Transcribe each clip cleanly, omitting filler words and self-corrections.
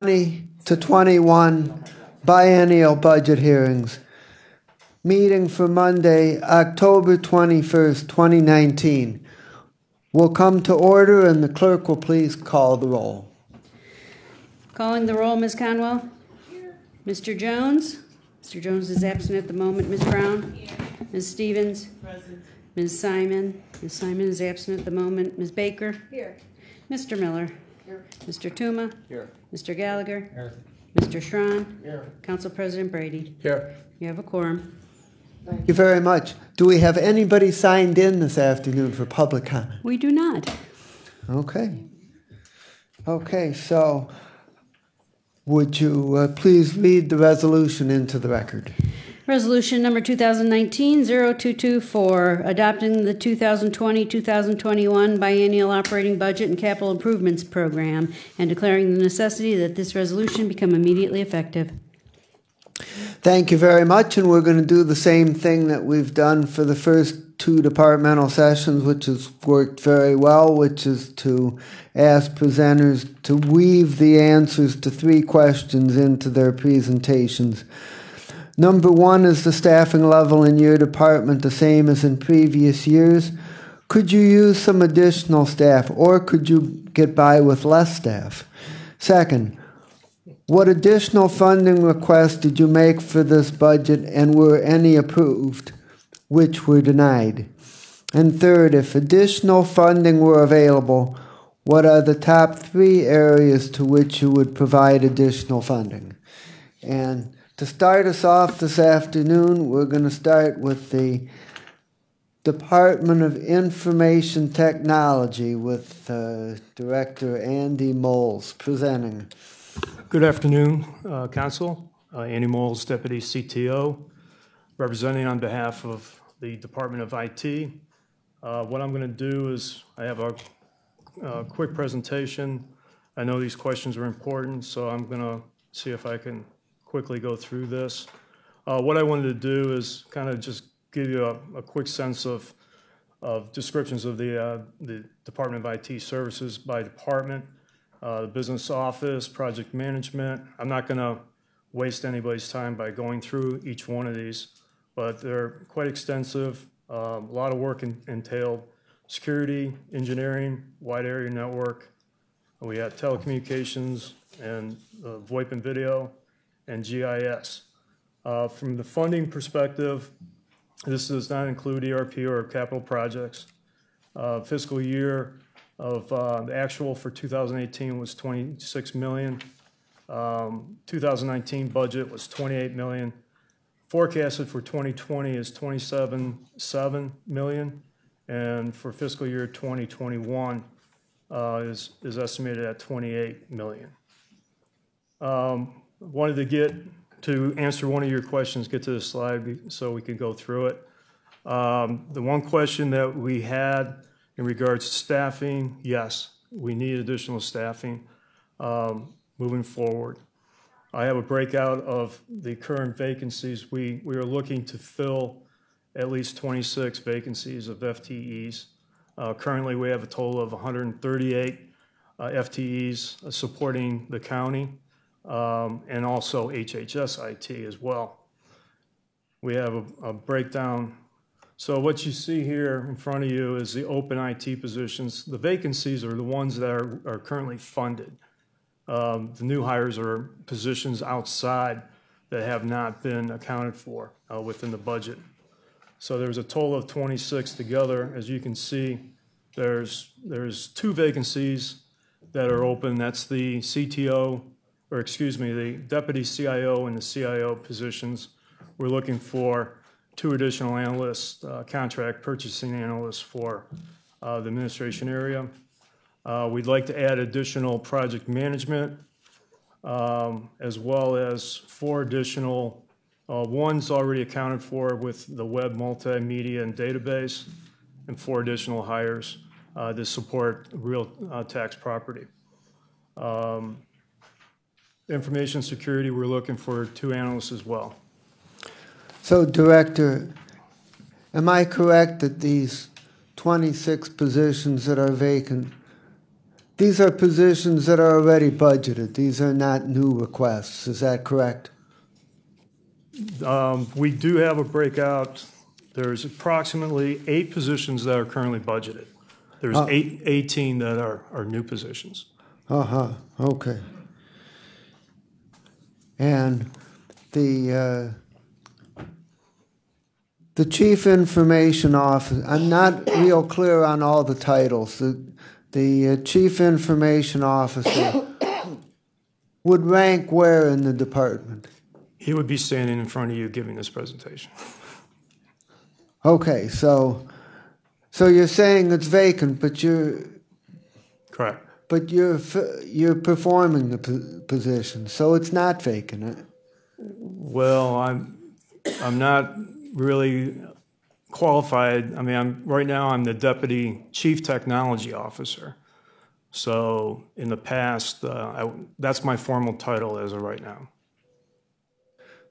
20 to 21 biennial budget hearings. Meeting for Monday, October 21st, 2019. Will come to order, and the clerk will please call the roll. Calling the roll, Ms. Conwell. Here. Mr. Jones. Mr. Jones is absent at the moment. Ms. Brown. Here. Ms. Stevens. Present. Ms. Simon. Ms. Simon is absent at the moment. Ms. Baker. Here. Mr. Miller. Here. Mr. Tuma. Here. Mr. Gallagher. Here. Mr. Schron. Here. Council President Brady. Here. You have a quorum. Thank you very much. Do we have anybody signed in this afternoon for public comment? We do not. Okay. Okay, so would you please read the resolution into the record? Resolution number 2019-0224, adopting the 2020-2021 biennial operating budget and capital improvements program, and declaring the necessity that this resolution become immediately effective. Thank you very much, and we're going to do the same thing that we've done for the first two departmental sessions, which has worked very well, which is to ask presenters to weave the answers to 3 questions into their presentations. Number 1, is the staffing level in your department the same as in previous years? Could you use some additional staff, or could you get by with less staff? Second, what additional funding requests did you make for this budget, and were any approved, which were denied? And third, if additional funding were available, what are the top 3 areas to which you would provide additional funding? And to start us off this afternoon, we're going to start with the Department of Information Technology with Director Andy Moles presenting. Good afternoon, Council. Andy Moles, Deputy CTO, representing on behalf of the Department of IT. What I'm going to do is I have a quick presentation. I know these questions are important, so I'm going to see if I can quickly go through this. What I wanted to do is kind of just give you a quick sense of descriptions of the Department of IT services by department. The business office, project management. I'm not going to waste anybody's time by going through each one of these, but they're quite extensive. A lot of work entailed. Security, engineering, wide area network. We had telecommunications and VoIP and video and GIS. From the funding perspective, this does not include ERP or capital projects. Fiscal year of the actual for 2018 was $26 million. 2019 budget was $28 million. Forecasted for 2020 is $27.7 million, and for fiscal year 2021 is estimated at $28 million. Wanted to get to answer one of your questions, get to the slide so we could go through it. The one question that we had in regards to staffing, yes, we need additional staffing moving forward. I have a breakout of the current vacancies. We are looking to fill at least 26 vacancies of FTEs. Currently, we have a total of 138 FTEs supporting the county and also HHS IT as well. We have a breakdown. So what you see here in front of you is the open IT positions. The vacancies are the ones that are currently funded. The new hires are positions outside that have not been accounted for within the budget. So there's a total of 26 together. As you can see, there's 2 vacancies that are open. That's the CTO, or excuse me, the Deputy CIO and the CIO positions. We're looking for 2 additional analysts, contract purchasing analysts for the administration area. We'd like to add additional project management, as well as 4 additional, one's already accounted for with the web multimedia and database, and 4 additional hires to support real tax property. Information security, we're looking for 2 analysts as well. So, Director, am I correct that these 26 positions that are vacant, these are positions that are already budgeted. These are not new requests. Is that correct? We do have a breakout. There's approximately 8 positions that are currently budgeted. There's 18 that are new positions. Okay. And the chief information officer, I'm not real clear on all the titles. The chief information officer would rank where in the department? He would be standing in front of you giving this presentation. Okay, so you're saying it's vacant, but Correct. But you're performing the position, so it's not vacant. Well, I'm not really qualified. I mean, right now I'm the Deputy Chief Technology Officer. So in the past, that's my formal title as of right now.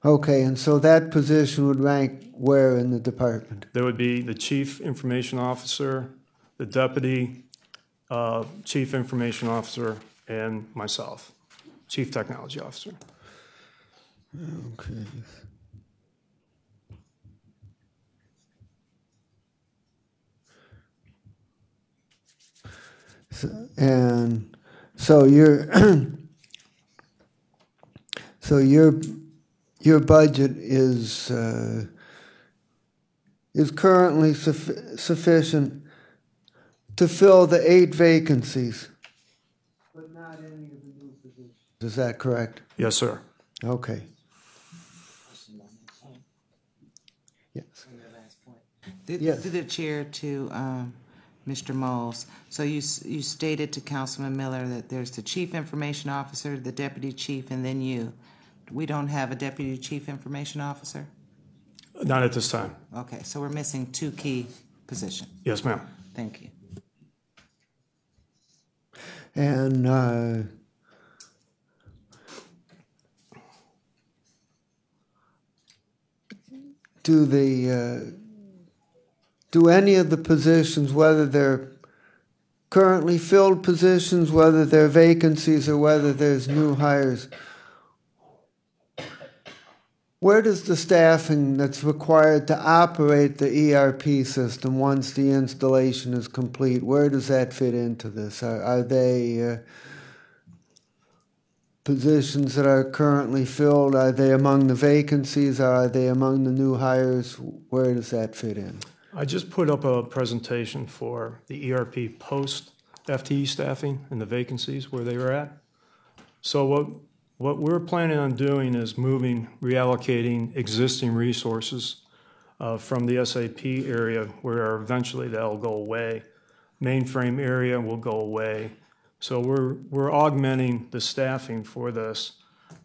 Okay, and so that position would rank where in the department? There would be the Chief Information Officer, the Deputy Chief Information Officer, and myself, Chief Technology Officer. Okay. So your budget is currently sufficient to fill the 8 vacancies, but not any of the new positions. Is that correct? Yes, sir. Okay. Yes. Yes. Through the chair to Mr. Moles. So you stated to Councilman Miller that there's the Chief Information Officer, the Deputy Chief, and then you. We don't have a Deputy Chief Information Officer? Not at this time. Okay, so we're missing 2 key positions. Yes, ma'am. Thank you. And do any of the positions, whether they're currently filled positions, whether they're vacancies, or whether there's new hires, where does the staffing that's required to operate the ERP system once the installation is complete, where does that fit into this? Are they positions that are currently filled? Are they among the vacancies? Are they among the new hires? Where does that fit in? I just put up a presentation for the ERP post-FTE staffing and the vacancies where they were at. So what we're planning on doing is reallocating existing resources from the SAP area where eventually that'll go away. Mainframe area will go away. So we're augmenting the staffing for this.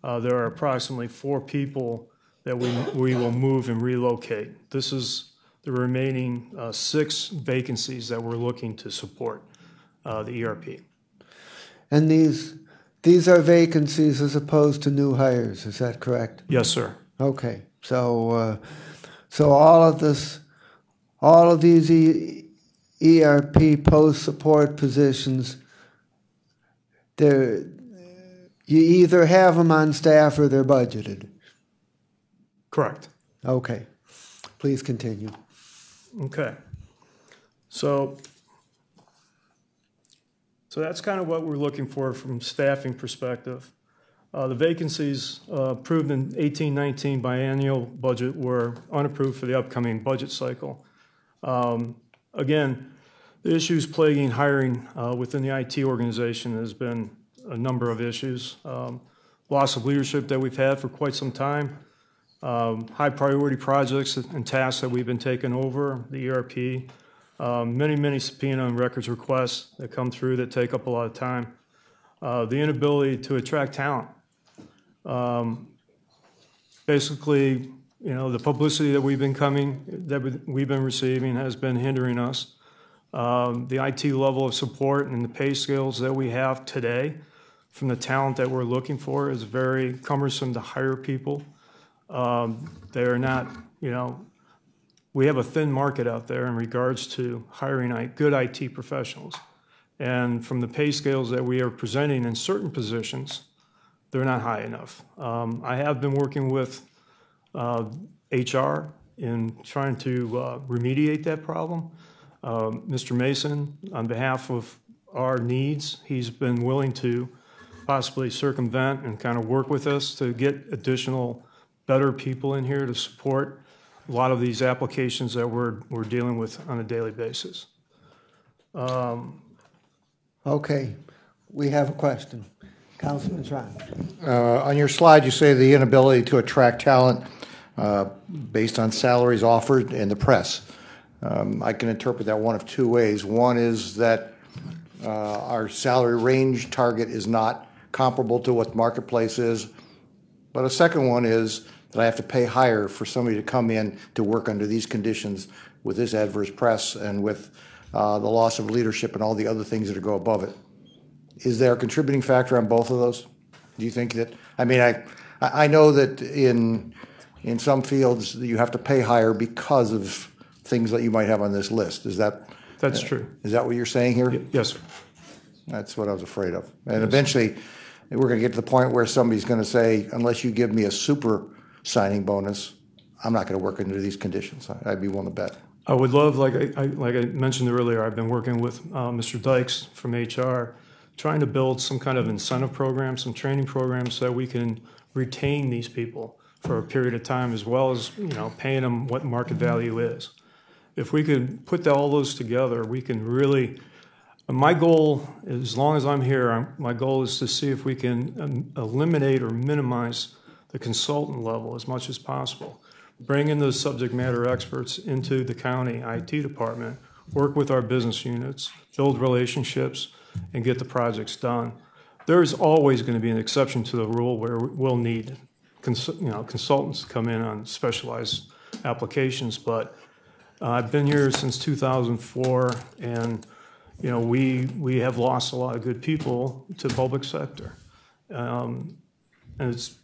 There are approximately 4 people that we will move and relocate. This is the remaining 6 vacancies that we're looking to support the ERP. And these are vacancies as opposed to new hires, is that correct? Yes, sir. Okay, so all of these ERP post-support positions, you either have them on staff or they're budgeted. Correct. Okay, please continue. Okay, so that's kind of what we're looking for from staffing perspective. The vacancies approved in 18-19 biennial budget were unapproved for the upcoming budget cycle. Again, the issues plaguing hiring within the IT organization has been a number of issues. Loss of leadership that we've had for quite some time. High priority projects and tasks that we've been taking over, the ERP. Many subpoena and records requests that come through that take up a lot of time. The inability to attract talent. Basically, the publicity that we've been receiving has been hindering us. The IT level of support and the pay scales that we have today from the talent that we're looking for is very cumbersome to hire people. They are not, we have a thin market out there in regards to hiring good IT professionals. And from the pay scales that we are presenting in certain positions, they're not high enough. I have been working with HR in trying to remediate that problem. Mr. Mason, on behalf of our needs, he's been willing to possibly circumvent and kind of work with us to get additional better people in here to support a lot of these applications that we're dealing with on a daily basis. Okay, we have a question. Councilman Tron. On your slide, you say the inability to attract talent based on salaries offered in the press. I can interpret that one of two ways. One is that our salary range target is not comparable to what the marketplace is. But a second one is that I have to pay higher for somebody to come in to work under these conditions with this adverse press and with the loss of leadership and all the other things that go above it. Is there a contributing factor on both of those? Do you think that, I mean, I know that in some fields you have to pay higher because of things that you might have on this list. Is that? That's true. Is that what you're saying here? Yes, sir. That's what I was afraid of. And eventually we're going to get to the point where somebody's going to say, unless you give me a super signing bonus, I'm not going to work under these conditions. I'd be willing to bet. I would love, like I mentioned earlier, I've been working with Mr. Dykes from HR, trying to build some kind of incentive program, some training programs so that we can retain these people for a period of time, as well as, you know, paying them what market value is. If we could put all those together, we can really, my goal, as long as I'm here, my goal is to see if we can eliminate or minimize the consultant level as much as possible. Bring in those subject matter experts into the county IT department, work with our business units, build relationships, and get the projects done. There's always going to be an exception to the rule where we'll need consultants to come in on specialized applications, but I've been here since 2004, and you know, we have lost a lot of good people to public sector, and it's,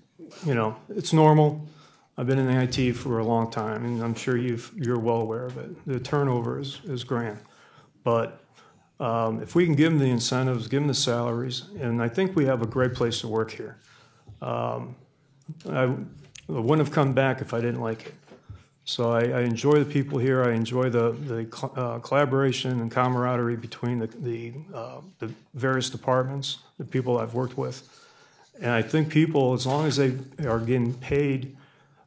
you know, it's normal. I've been in the IT for a long time, and I'm sure you're well aware of it. The turnover is grand, but if we can give them the incentives, give them the salaries, and I think we have a great place to work here. I wouldn't have come back if I didn't like it. So I enjoy the people here. I enjoy the collaboration and camaraderie between the various departments, the people I've worked with. And I think people, as long as they are getting paid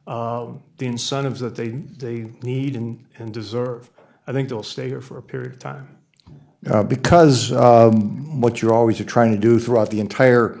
the incentives that they need and deserve, I think they'll stay here for a period of time. Because what you're always trying to do throughout the entire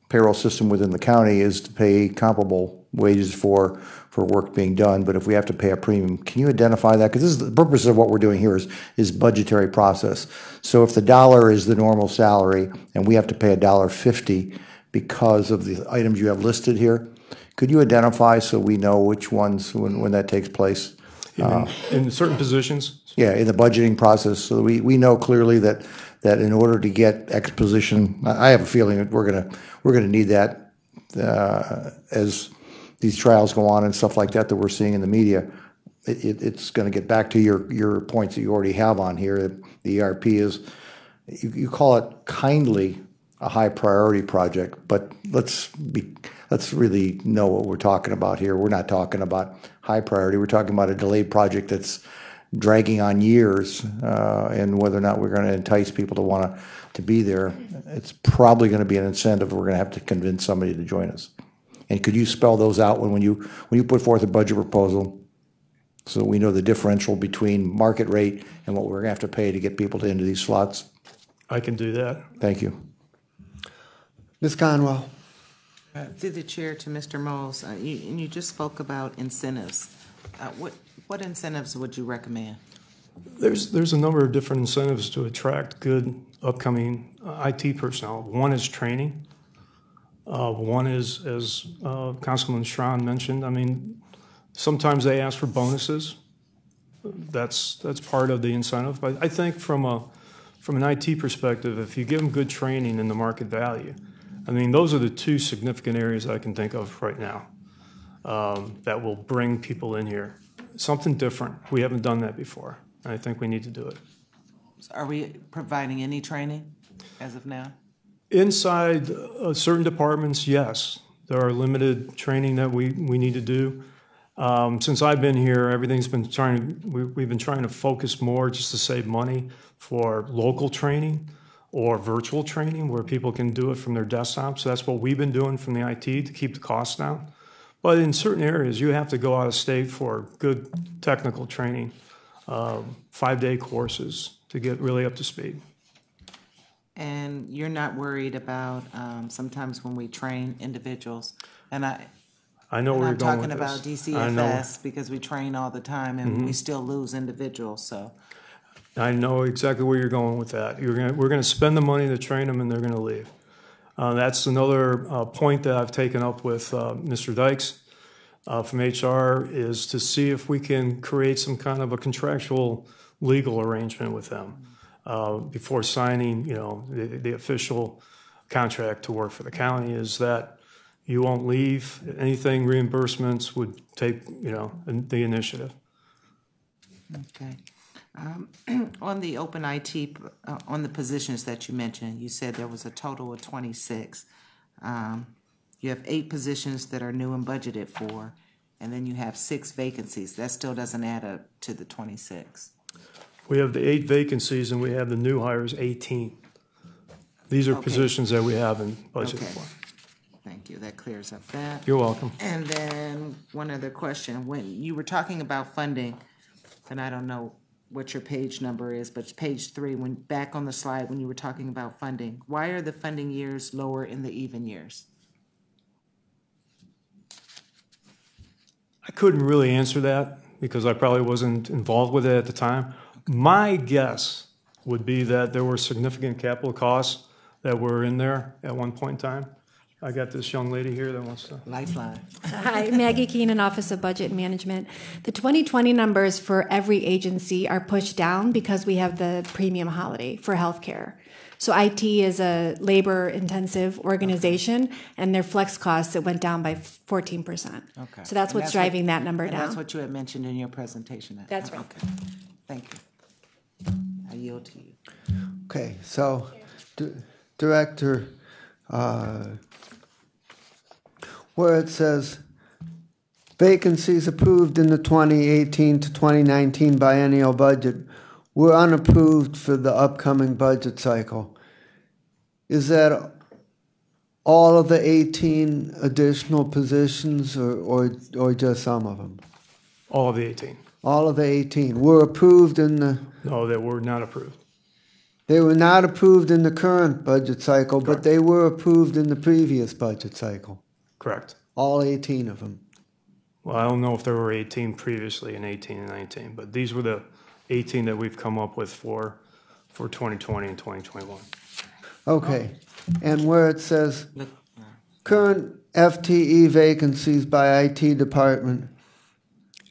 payroll system within the county is to pay comparable wages for work being done, but if we have to pay a premium, can you identify that? Because this is the purpose of what we're doing here is budgetary process. So if the dollar is the normal salary and we have to pay $1.50 because of the items you have listed here, could you identify so we know which ones when that takes place? In certain positions? Yeah, in the budgeting process, so we know clearly that in order to get X position, I have a feeling that we're gonna need that as these trials go on and stuff like that we're seeing in the media. It's going to get back to your points that you already have on here. The ERP is, you call it kindly a high priority project, but let's really know what we're talking about here. We're not talking about high priority. We're talking about a delayed project that's dragging on years, and whether or not we're going to entice people to want to be there. It's probably going to be an incentive. We're going to have to convince somebody to join us. And could you spell those out when you put forth a budget proposal, so we know the differential between market rate and what we're going to have to pay to get people into these slots? I can do that. Thank you. Ms. Conwell. Through the chair to Mr. Moles, you just spoke about incentives. What incentives would you recommend? There's a number of different incentives to attract good upcoming IT personnel. One is training. One is, as Councilman Schron mentioned, I mean, sometimes they ask for bonuses. That's part of the incentive. But I think from an IT perspective, if you give them good training in the market value, I mean, those are the two significant areas I can think of right now that will bring people in here. Something different. We haven't done that before. I think we need to do it. Are we providing any training as of now? Inside certain departments, yes. There are limited training that we need to do. Since I've been here, everything's been we've been trying to focus more just to save money for local training or virtual training where people can do it from their desktop. So that's what we've been doing from the IT to keep the costs down. But in certain areas, you have to go out of state for good technical training, 5-day courses to get really up to speed. And you're not worried about sometimes when we train individuals, and I know where you're I'm going talking with about this. DCFS because we train all the time and we still lose individuals. So I know exactly where you're going with that. We're going to spend the money to train them, and they're going to leave. That's another point that I've taken up with Mr. Dykes from HR is to see if we can create some kind of a contractual legal arrangement with them before signing, the official contract to work for the county. Is that you won't leave anything? Reimbursements would take, the initiative. okay. On the open IT, on the positions that you mentioned, you said there was a total of 26. You have 8 positions that are new and budgeted for, and then you have 6 vacancies. That still doesn't add up to the 26. We have the 8 vacancies, and we have the new hires, 18. These are positions that we haven't budgeted for. Thank you. That clears up that. You're welcome. And then one other question. When you were talking about funding, and I don't know what your page number is, but page 3, when back on the slide when you were talking about funding, why are the funding years lower in the even years? I couldn't really answer that because I probably wasn't involved with it at the time. My guess would be that there were significant capital costs that were in there at one point in time. I got this young lady here that wants to. Lifeline. Hi, Maggie Keenan, Office of Budget and Management. The 2020 numbers for every agency are pushed down because we have the premium holiday for healthcare. So IT is a labor-intensive organization, and their flex costs, it went down by 14%. Okay. So that's what's driving that number down. That's what you had mentioned in your presentation. That's right. Okay. Thank you. I yield to you. Okay, so, Director, where it says vacancies approved in the 2018 to 2019 biennial budget were unapproved for the upcoming budget cycle. Is that all of the 18 additional positions or just some of them? All of the 18. All of the 18 were approved in the... No, that were not approved. They were not approved in the current budget cycle, but they were approved in the previous budget cycle. Correct. All 18 of them. Well, I don't know if there were 18 previously in 18 and 19, but these were the 18 that we've come up with for 2020 and 2021. Okay. And where it says current FTE vacancies by IT department,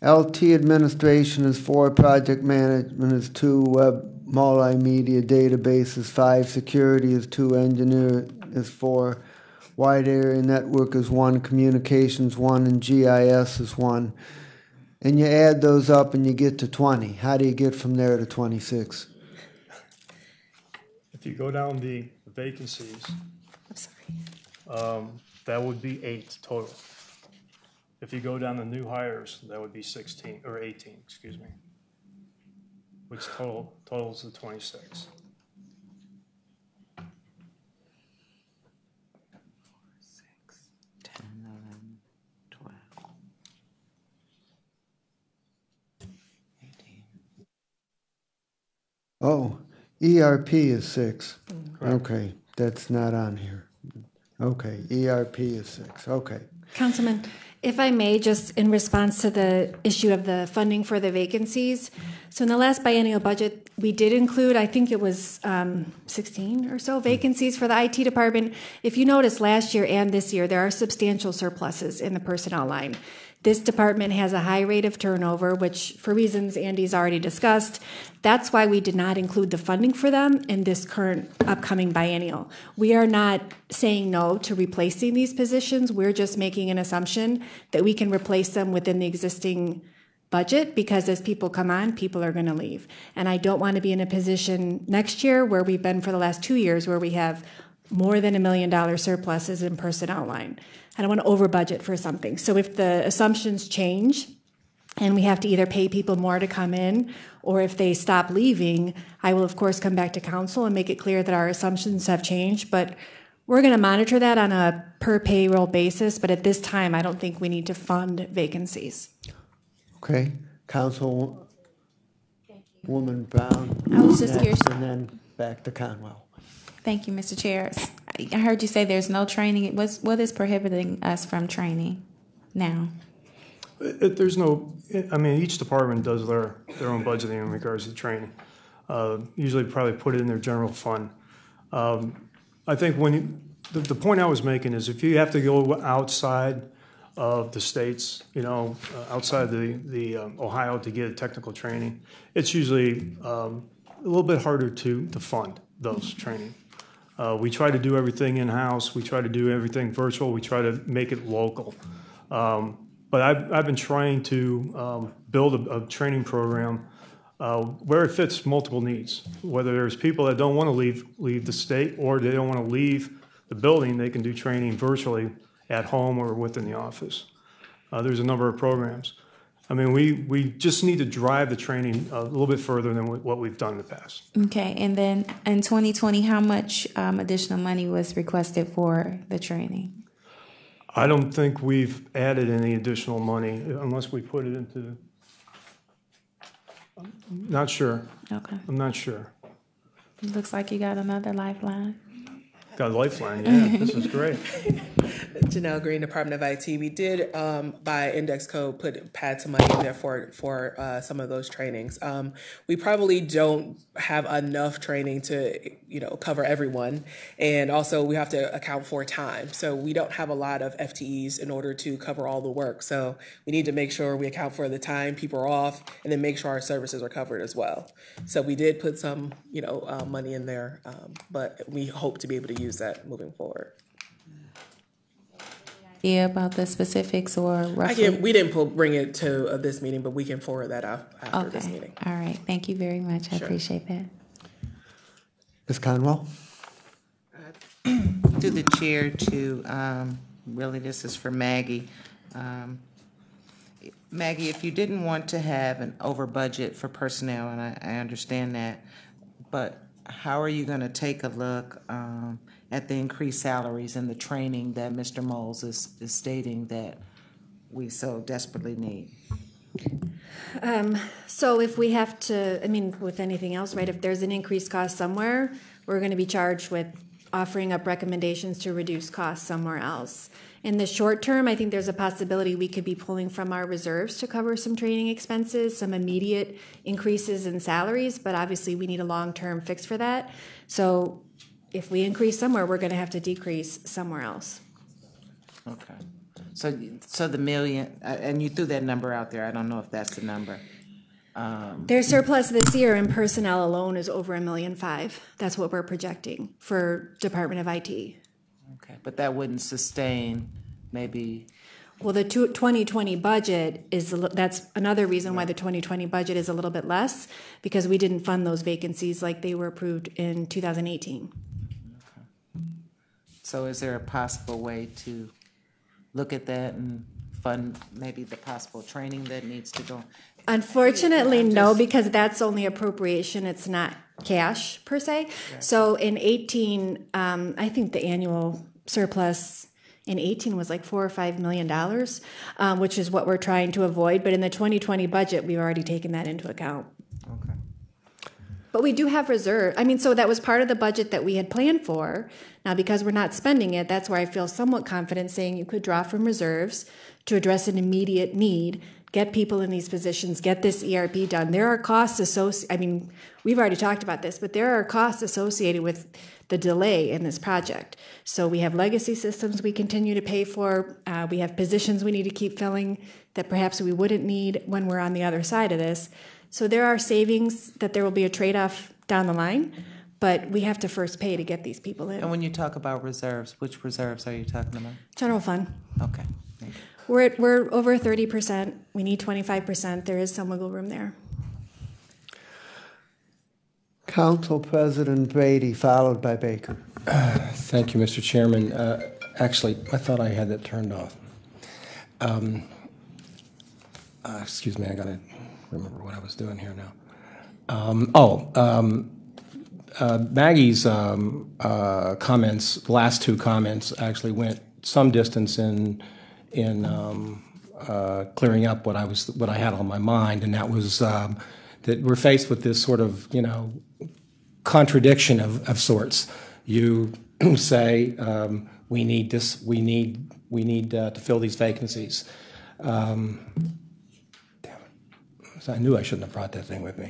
LT administration is 4, project management is 2, web multimedia database is 5, security is 2, engineer is 4, wide area network is 1, communications 1, and GIS is 1. And you add those up and you get to 20. How do you get from there to 26? If you go down the vacancies, I'm sorry. that would be 8 total. If you go down the new hires, that would be 16 or 18, excuse me, which totals to 26. 10, 11, 12, 18. Oh, ERP is 6. Okay, that's not on here. Okay, ERP is 6. Okay. Councilman, if I may, just in response to the issue of the funding for the vacancies. So in the last biennial budget, we did include, I think it was 16 or so vacancies for the IT department. If you notice last year and this year, there are substantial surpluses in the personnel line. This department has a high rate of turnover, which for reasons Andy's already discussed, that's why we did not include the funding for them in this current upcoming biennial. We are not saying no to replacing these positions. We're just making an assumption that we can replace them within the existing budget, because as people come on, people are going to leave. And I don't want to be in a position next year where we've been for the last 2 years where we have more than $1 million surpluses in personnel line. I don't want to over budget for something. So if the assumptions change and we have to either pay people more to come in, or if they stop leaving, I will of course come back to council and make it clear that our assumptions have changed. But we're going to monitor that on a per payroll basis. But at this time, I don't think we need to fund vacancies. Okay, Councilwoman Brown. I was just curious. And then back to Conwell. Thank you, Mr. Chair. I heard you say there's no training. What is prohibiting us from training now? There's no, I mean, each department does their own budgeting in regards to training. Usually probably put it in their general fund. I think the point I was making is if you have to go outside of the states, outside the Ohio to get technical training, it's usually a little bit harder to fund those training. We try to do everything in-house. We try to do everything virtual. We try to make it local. But I've been trying to build a training program where it fits multiple needs. Whether there's people that don't want to leave the state or they don't want to leave the building, they can do training virtually at home or within the office. There's a number of programs. I mean, we just need to drive the training a little bit further than what we've done in the past. Okay, and then in 2020, how much additional money was requested for the training? I don't think we've added any additional money unless we put it into. I'm not sure. Okay. I'm not sure. It looks like you got another lifeline. Got a lifeline, yeah. This is great. Janelle Green, Department of IT. We did, by index code, pad some money in there for some of those trainings. We probably don't have enough training to, cover everyone. And also we have to account for time. So we don't have a lot of FTEs in order to cover all the work. So we need to make sure we account for the time people are off and then make sure our services are covered as well. So we did put some, money in there, but we hope to be able to use that moving forward. Yeah, about the specifics or roughly? We didn't bring it to this meeting, but we can forward that out after this meeting. All right. Thank you very much. I appreciate that. Ms. Conwell? To the chair to, really this is for Maggie. Maggie, if you didn't want to have an over budget for personnel, and I understand that, but how are you going to take a look at the increased salaries and the training that Mr. Moles is stating that we so desperately need? So if we have to, with anything else, right, if there's an increased cost somewhere, we're going to be charged with offering up recommendations to reduce costs somewhere else. In the short term, I think there's a possibility we could be pulling from our reserves to cover some training expenses, some immediate increases in salaries, but obviously we need a long-term fix for that. So if we increase somewhere, we're going to have to decrease somewhere else. Okay. So the million, and you threw that number out there. I don't know if that's the number. Their surplus this year in personnel alone is over $1.5 million. That's what we're projecting for Department of IT. Okay, but that wouldn't sustain maybe. Well, the 2020 budget that's another reason why the 2020 budget is a little bit less, because we didn't fund those vacancies like they were approved in 2018. Okay. So is there a possible way to look at that and fund maybe the possible training that needs to go? Unfortunately, no, because that's only appropriation. It's not cash per se. Yeah. So in 18, I think the annual surplus in 18 was like $4 or $5 million, which is what we're trying to avoid. But in the 2020 budget, we've already taken that into account. Okay. But we do have reserve. So that was part of the budget that we had planned for. Now, because we're not spending it, that's where I feel somewhat confident saying you could draw from reserves to address an immediate need, get people in these positions, get this ERP done. There are costs associated. We've already talked about this, but there are costs associated with the delay in this project. So we have legacy systems we continue to pay for. We have positions we need to keep filling that perhaps we wouldn't need when we're on the other side of this. So there are savings that there will be a trade-off down the line, but we have to first pay to get these people in. And when you talk about reserves, which reserves are you talking about? General fund. Okay. Thank you. We're over 30%. We need 25%. There is some wiggle room there. Council President Brady, followed by Baker. Thank you, Mr. Chairman. Actually, I thought I had that turned off. Excuse me, I got to remember what I was doing here now. Maggie's comments, the last two comments, actually went some distance in clearing up what I had on my mind, and that was that we're faced with this sort of contradiction of sorts. You say we need this, we need to fill these vacancies. Damn it! So I knew I shouldn't have brought that thing with me.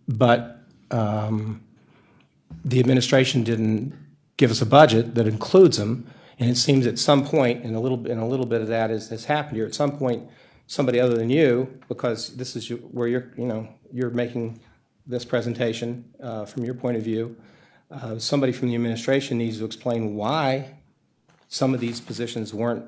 But the administration didn't give us a budget that includes them, and it seems at some point, and a little bit of that has happened here. At some point, somebody other than you, because this is where you're making this presentation from your point of view, somebody from the administration needs to explain why some of these positions weren't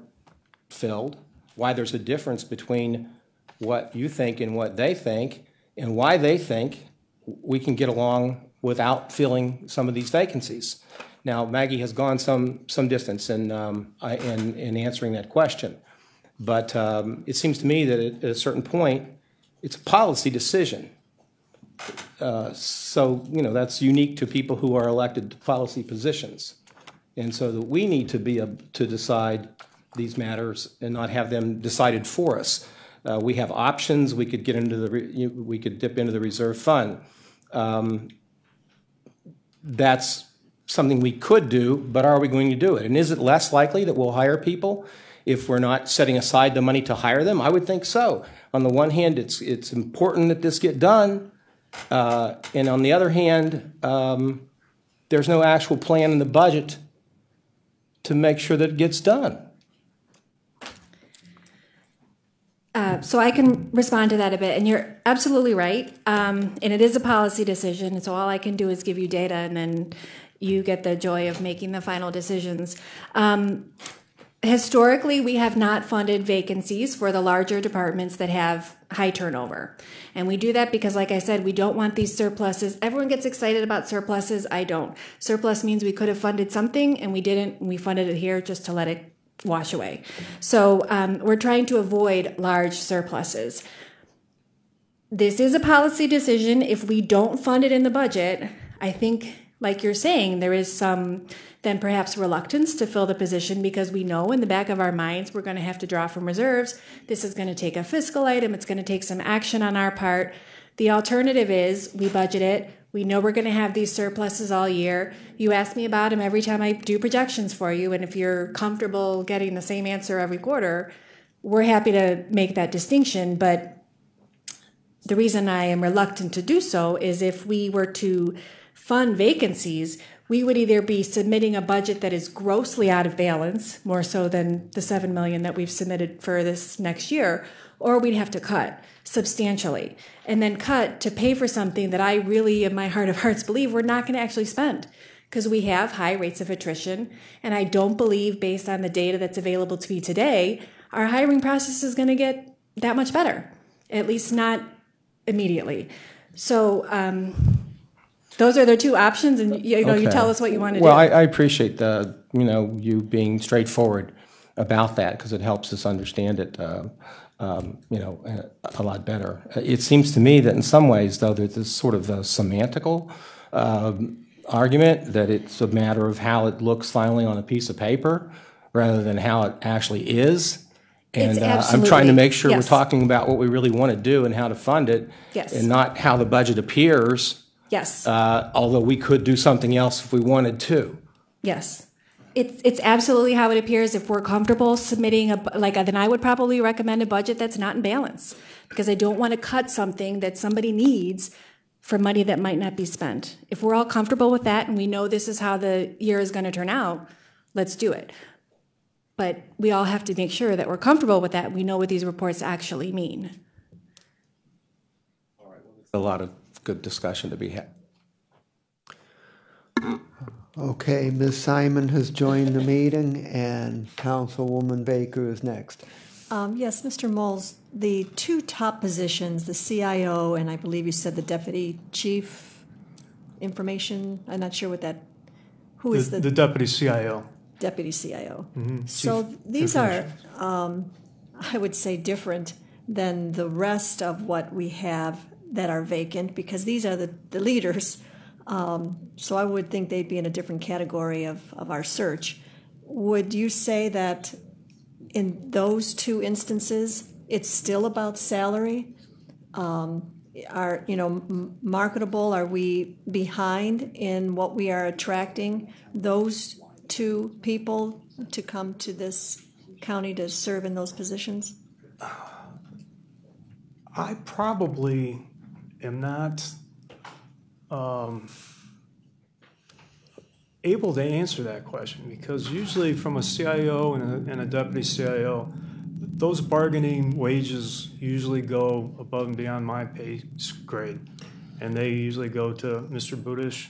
filled, why there's a difference between what you think and what they think, and why they think we can get along without filling some of these vacancies. Now, Maggie has gone some distance in answering that question, but it seems to me that at a certain point, it's a policy decision. So that's unique to people who are elected to policy positions, and so that we need to be able to decide these matters and not have them decided for us. We have options. We could get into we could dip into the reserve fund. That's something we could do, but are we going to do it? And is it less likely that we'll hire people if we're not setting aside the money to hire them? I would think so. On the one hand, it's important that this get done, and on the other hand, there's no actual plan in the budget to make sure that it gets done. So I can respond to that a bit, and you're absolutely right. And it is a policy decision, and so all I can do is give you data, and then you get the joy of making the final decisions. Historically, we have not funded vacancies for the larger departments that have high turnover. And we do that because, like I said, we don't want these surpluses. Everyone gets excited about surpluses. I don't. Surplus means we could have funded something, and we didn't. And we funded it here just to let it wash away. So we're trying to avoid large surpluses. This is a policy decision. If we don't fund it in the budget, I think, like you're saying, there is some then perhaps reluctance to fill the position because we know in the back of our minds we're going to have to draw from reserves. This is going to take a fiscal item. It's going to take some action on our part. The alternative is we budget it. We know we're going to have these surpluses all year. You ask me about them every time I do projections for you, and if you're comfortable getting the same answer every quarter, we're happy to make that distinction. But the reason I am reluctant to do so is if we were to fund vacancies, we would either be submitting a budget that is grossly out of balance, more so than the $7 million that we've submitted for this next year, or we'd have to cut substantially and then cut to pay for something that I really, in my heart of hearts, believe we're not going to actually spend because we have high rates of attrition. And I don't believe, based on the data that's available to me today, our hiring process is going to get that much better, at least not immediately. So those are the two options, and you tell us what you want to do. Well, I appreciate the you being straightforward about that because it helps us understand it a lot better. It seems to me that in some ways, though, there's this sort of a semantical argument that it's a matter of how it looks finally on a piece of paper rather than how it actually is. And I'm trying to make sure we're talking about what we really want to do and how to fund it, and not how the budget appears. Yes. Although we could do something else if we wanted to. Yes. It's absolutely how it appears. If we're comfortable submitting then I would probably recommend a budget that's not in balance because I don't want to cut something that somebody needs for money that might not be spent. If we're all comfortable with that and we know this is how the year is going to turn out, let's do it. But we all have to make sure that we're comfortable with that. We know what these reports actually mean. All right. Well, there's a lot of good discussion to be had. Okay, Ms. Simon has joined the meeting, and Councilwoman Baker is next. Yes, Mr. Moles, the two top positions, the CIO and I believe you said the Deputy Chief Information, I'm not sure what that, who is The Deputy CIO. Deputy CIO. Mm-hmm. So Chief these are, I would say, different than the rest of what we have that are vacant, because these are the leaders. So I would think they'd be in a different category of our search. Would you say that in those two instances, it's still about salary? Are, marketable? Are we behind in what we are attracting those two people to come to this county to serve in those positions? I probably am not able to answer that question, because usually from a CIO and a deputy CIO, those bargaining wages usually go above and beyond my pay grade, and they usually go to Mr. Budish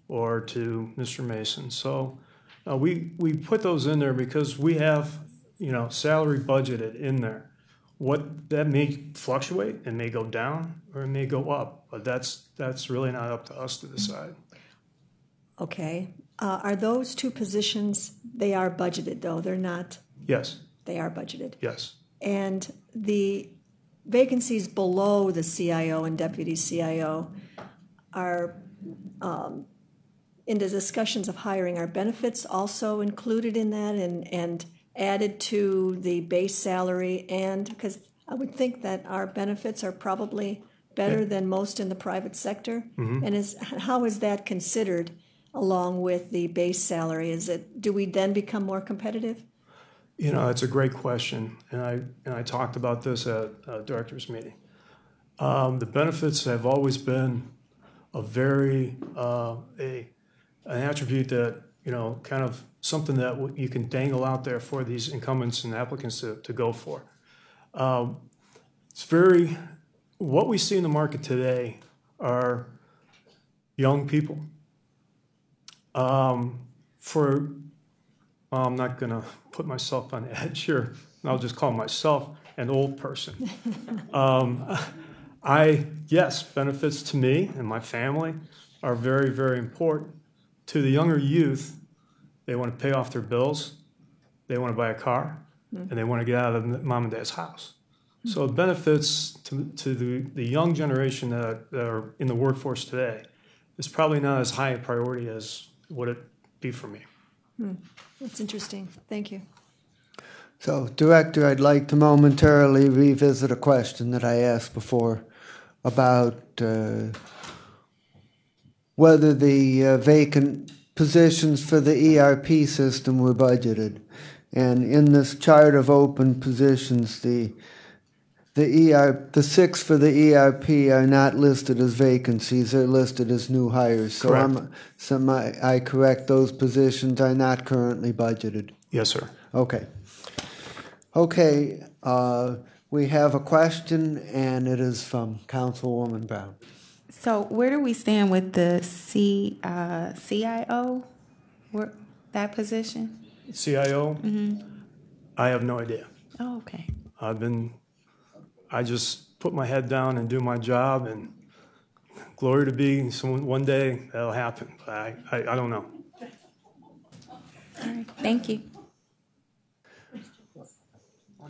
or to Mr. Mason. So we put those in there because we have salary budgeted in there. What that may fluctuate, it may go down or it may go up, but that's really not up to us to decide. Okay. Are those two positions, they are budgeted though, they're not? Yes. They are budgeted? Yes. And the vacancies below the CIO and Deputy CIO are, in the discussions of hiring, are benefits also included in that and added to the base salary? And because I would think that our benefits are probably better than most in the private sector. Mm-hmm. And how is that considered along with the base salary? Do we then become more competitive? It's a great question, and I talked about this at a directors meeting. The benefits have always been a very an attribute that kind of something that you can dangle out there for these incumbents and applicants to go for. It's very, what we see in the market today are young people. I'm not going to put myself on the edge here. I'll just call myself an old person. Yes, benefits to me and my family are very, very important. To the younger youth, they want to pay off their bills, they want to buy a car, and they want to get out of mom and dad's house. So benefits to the young generation that are in the workforce today is probably not as high a priority as would it be for me. That's interesting. Thank you. So, Director, I'd like to momentarily revisit a question that I asked before about whether the vacant positions for the ERP system were budgeted. And in this chart of open positions, the 6 for the ERP are not listed as vacancies; they're listed as new hires. So I correct, those positions are not currently budgeted. Yes, sir. Okay. Okay. We have a question, and it is from Councilwoman Brown. So where do we stand with the CIO? That position? CIO? Mm-hmm. I have no idea. Oh, okay. I just put my head down and do my job, and glory to be one day that'll happen. But I don't know. All right. Thank you.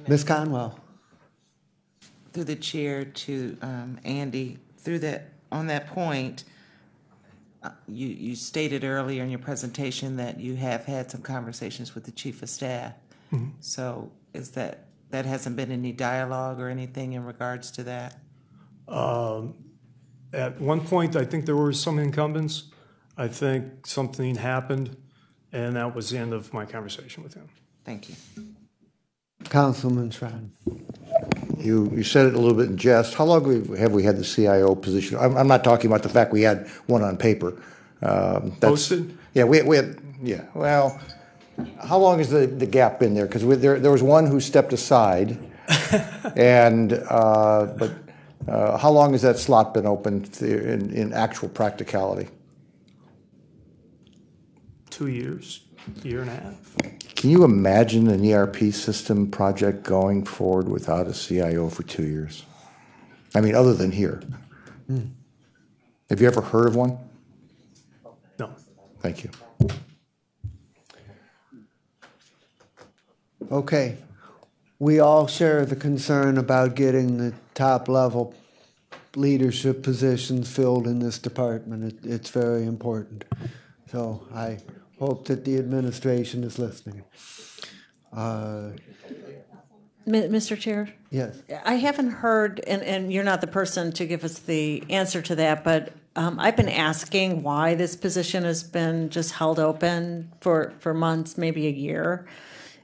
Ms. Conwell. Through the chair to Andy, on that point, you stated earlier in your presentation that you have had some conversations with the chief of staff. Mm-hmm. So is that hasn't been any dialogue or anything in regards to that? At one point, I think there were some incumbents. I think something happened, and that was the end of my conversation with him. Thank you. Councilman Schran. You said it a little bit in jest. How long have we had the CIO position? I'm not talking about the fact we had one on paper. Posted? Yeah, we had. Yeah. Well, how long has the gap been there? Because there was one who stepped aside, and but how long has that slot been open in actual practicality? 2 years, year and a half. Can you imagine an ERP system project going forward without a CIO for 2 years? I mean, other than here. Have you ever heard of one? No. Thank you. Okay. We all share the concern about getting the top level leadership positions filled in this department. It's very important. So I hope that the administration is listening. Mr. Chair? Yes. I haven't heard, and you're not the person to give us the answer to that, but I've been asking why this position has been just held open for months, maybe a year,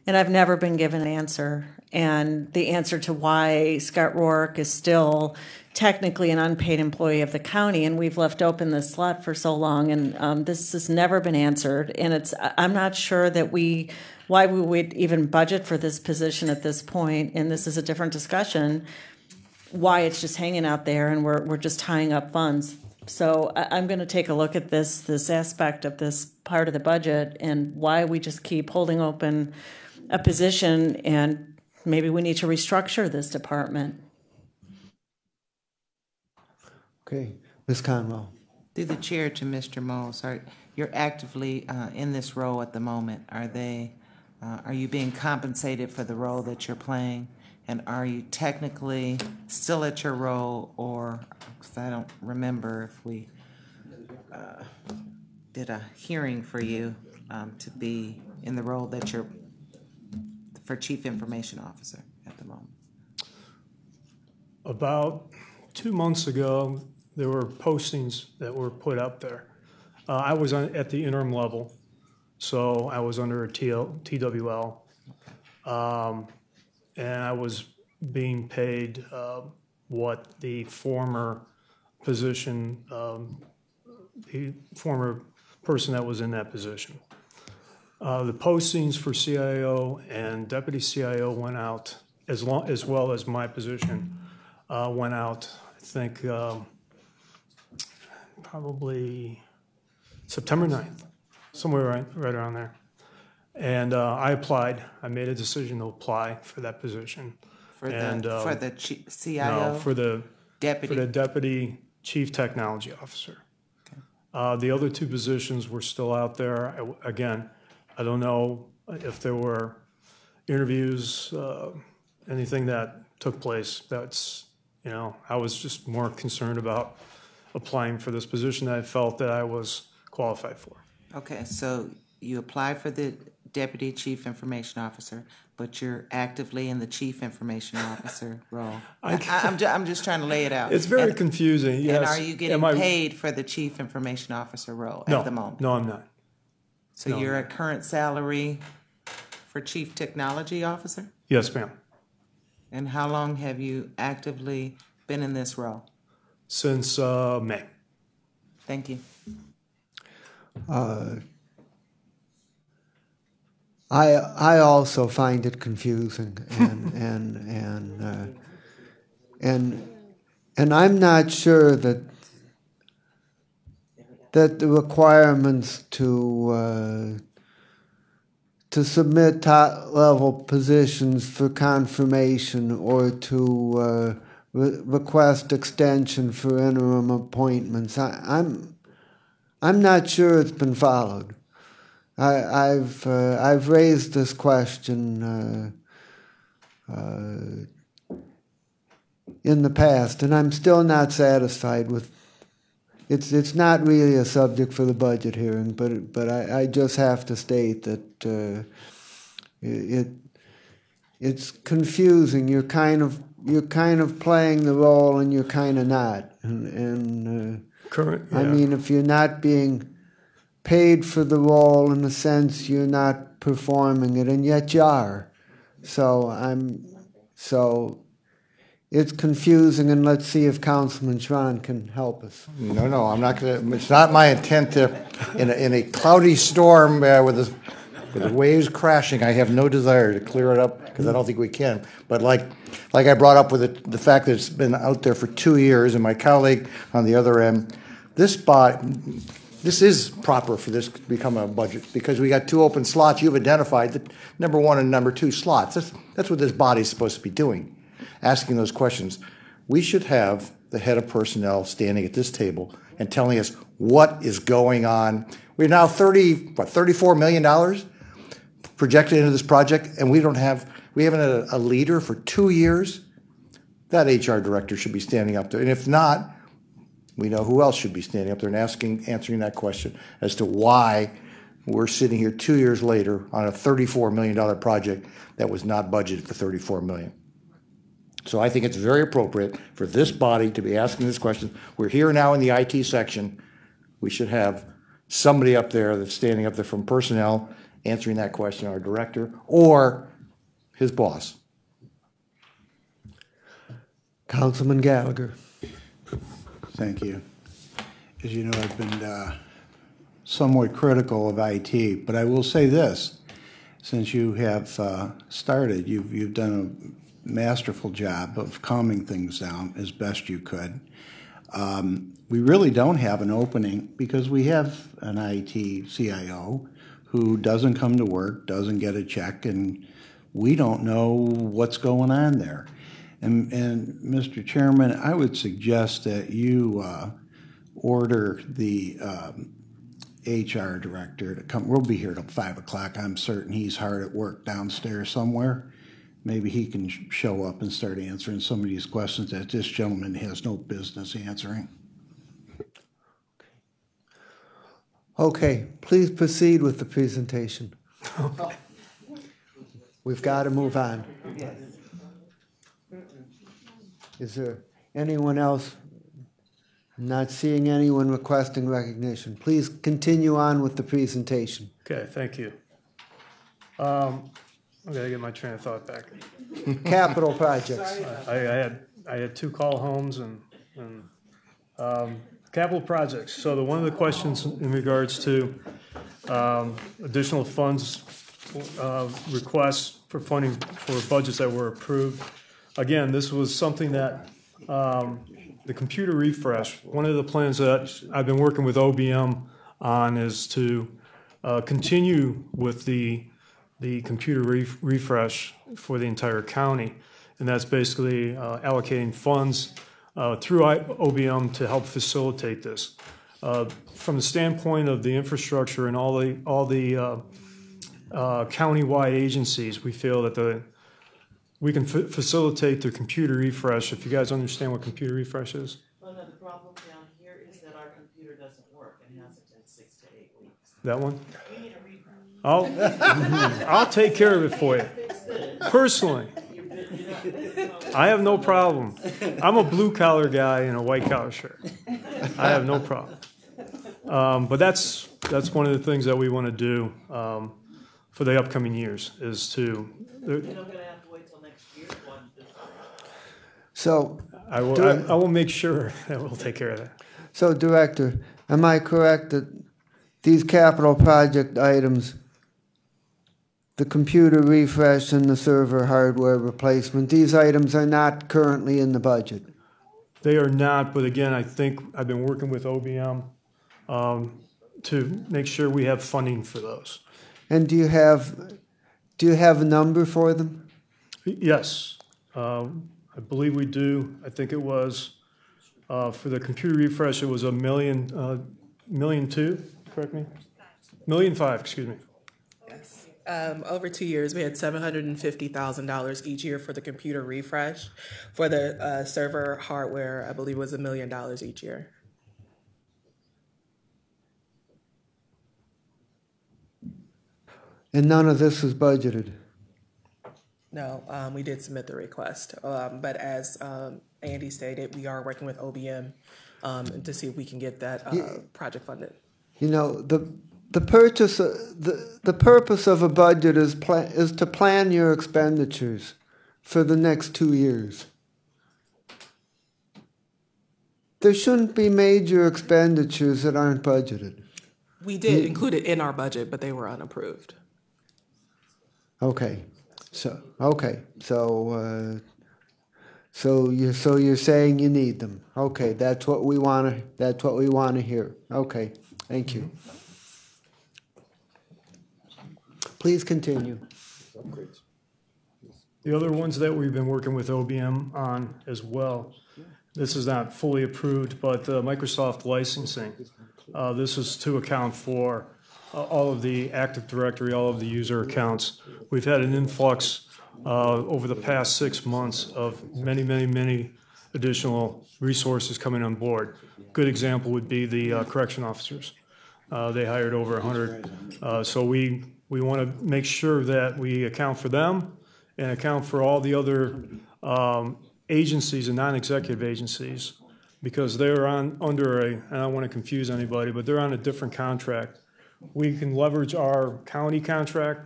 and I've never been given an answer. And the answer to why Scott Rourke is still technically an unpaid employee of the county, and we've left open this slot for so long, and this has never been answered. And I'm not sure that why we would even budget for this position at this point, and this is a different discussion, why it's just hanging out there and we're just tying up funds. So I'm going to take a look at this aspect of this part of the budget and why we just keep holding open a position, and maybe we need to restructure this department. Okay. Ms. Conwell. Through the chair to Mr. Moles, you're actively in this role at the moment. Are you being compensated for the role that you're playing? And are you technically still at your role, or, because I don't remember if we did a hearing for you to be in the role that you're for Chief Information Officer at the moment? About 2 months ago, there were postings that were put up there. I was at the interim level, so I was under a TWL, and I was being paid what the former position, the former person that was in that position. The postings for CIO and deputy CIO went out, as well as my position went out, I think, probably September 9th, somewhere right around there. And I applied. I made a decision to apply for that position. For the CIO? No, for the deputy? Deputy Chief Technology Officer. Okay. The other two positions were still out there. Again, I don't know if there were interviews, anything that took place. That's, I was just more concerned about applying for this position that I felt that I was qualified for. Okay, so you applied for the Deputy Chief Information Officer, but you're actively in the Chief Information Officer role. I'm just trying to lay it out. It's very confusing, yes. And are you getting paid for the Chief Information Officer role at the moment? No, I'm not. So you're at current salary for Chief Technology Officer? Yes, ma'am. And how long have you actively been in this role? Since May. Thank you. I also find it confusing, and I'm not sure that the requirements to submit top level positions for confirmation or to request extension for interim appointments, I'm not sure it's been followed. I've raised this question in the past, and I'm still not satisfied with. It's not really a subject for the budget hearing, but I just have to state that it's confusing. You're kind of playing the role, and you're kind of not. Correct. Yeah. I mean, if you're not being paid for the role, in a sense, you're not performing it, and yet you are. So it's confusing, and let's see if Councilman Schron can help us. No, I'm not going to. It's not my intent to, in a cloudy storm with the waves crashing, I have no desire to clear it up, because I don't think we can. But like I brought up with the fact that it's been out there for 2 years, and my colleague on the other end, this body, this is proper for this to become a budget, because we got 2 open slots. You've identified the number 1 and number 2 slots. That's what this body's supposed to be doing, asking those questions. We should have the head of personnel standing at this table and telling us what is going on. We're now $34 million projected into this project, and we haven't had a leader for 2 years. That HR director should be standing up there. And if not, we know who else should be standing up there and answering that question as to why we're sitting here 2 years later on a $34 million project that was not budgeted for $34 million. So I think it's very appropriate for this body to be asking this question. We're here now in the IT section. We should have somebody up there that's standing up there from personnel answering that question, our director or his boss. Councilman Gallagher. Thank you. As you know, I've been somewhat critical of IT, but I will say this: since you have started, you've done a masterful job of calming things down as best you could. We really don't have an opening because we have an IT CIO who doesn't come to work, doesn't get a check, and we don't know what's going on there. And Mr. Chairman, I would suggest that you order the HR director to come. We'll be here till 5 o'clock. I'm certain he's hard at work downstairs somewhere. Maybe he can show up and start answering some of these questions that this gentleman has no business answering. Okay, please proceed with the presentation. We've got to move on. Is there anyone else? I'm not seeing anyone requesting recognition. Please continue on with the presentation. Okay, thank you. I gotta get my train of thought back. Capital projects. I had 2 call homes and capital projects. So one of the questions in regards to additional funds requests for funding for budgets that were approved. Again, this was something that the computer refresh, one of the plans that I've been working with OBM on is to continue with the computer refresh for the entire county. And that's basically allocating funds through OBM to help facilitate this. From the standpoint of the infrastructure and all the county-wide agencies, we feel that we can facilitate the computer refresh. If you guys understand what computer refresh is. Well, no, the problem down here is that our computer doesn't work and hasn't in 6 to 8 weeks. That one? We need a refresh. I'll take care of it for you. Personally. I have no problem. I'm a blue-collar guy in a white-collar shirt. I have no problem. But that's one of the things that we want to do for the upcoming years is to... So I will make sure that we'll take care of that. So, Director, am I correct that these capital project items, the computer refresh and the server hardware replacement, these items are not currently in the budget? They are not, but again, I think I've been working with OBM to make sure we have funding for those. And do you have a number for them? Yes. I believe we do. I think it was for the computer refresh. It was $1.2 million. Correct me. $1.5 million. Excuse me. Yes. Over 2 years, we had $750,000 each year for the computer refresh. For the server hardware, I believe it was $1 million each year. And none of this is budgeted? No, we did submit the request, but as Andy stated, we are working with OBM to see if we can get that project funded. You know, the purpose of a budget is to plan your expenditures for the next 2 years. There shouldn't be major expenditures that aren't budgeted. We did include it in our budget, but they were unapproved. Okay. So you're saying you need them. Okay, that's what we want to hear. Okay, Thank you. Please continue. The other ones that we've been working with OBM on as well, this is not fully approved, but Microsoft licensing. This is to account for all of the Active Directory, all of the user accounts. We've had an influx over the past 6 months of many additional resources coming on board. Good example would be the correction officers. They hired over 100. So we want to make sure that we account for them and account for all the other agencies and non-executive agencies, because they're under a, and I don't want to confuse anybody, but they're on a different contract. We can leverage our county contract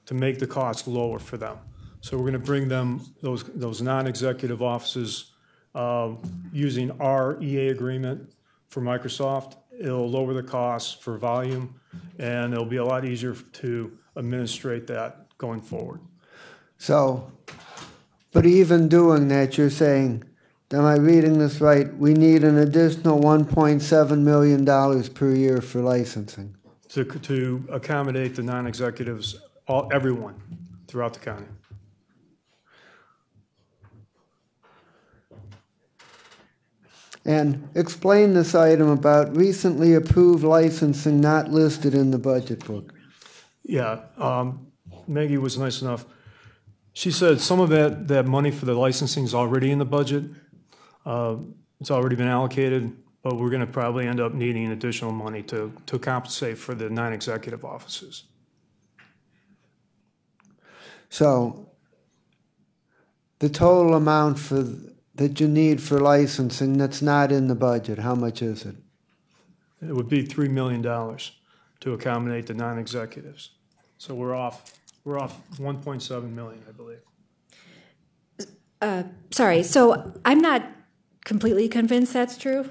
to make the cost lower for them. So we're going to bring them, those non-executive offices, using our EA agreement for Microsoft. It'll lower the costs for volume, and it'll be a lot easier to administrate that going forward. So, but even doing that, you're saying, am I reading this right? We need an additional $1.7 million per year for licensing. To accommodate the non-executives, everyone throughout the county. And explain this item about recently approved licensing not listed in the budget book. Yeah, Maggie was nice enough. She said some of that money for the licensing is already in the budget. It's already been allocated, but we're going to probably end up needing additional money to compensate for the non-executive offices. So the total amount that you need for licensing that's not in the budget, how much is it? It would be $3 million to accommodate the non-executives. So we're off 1.7 million, I believe. Sorry, so I'm not completely convinced that's true.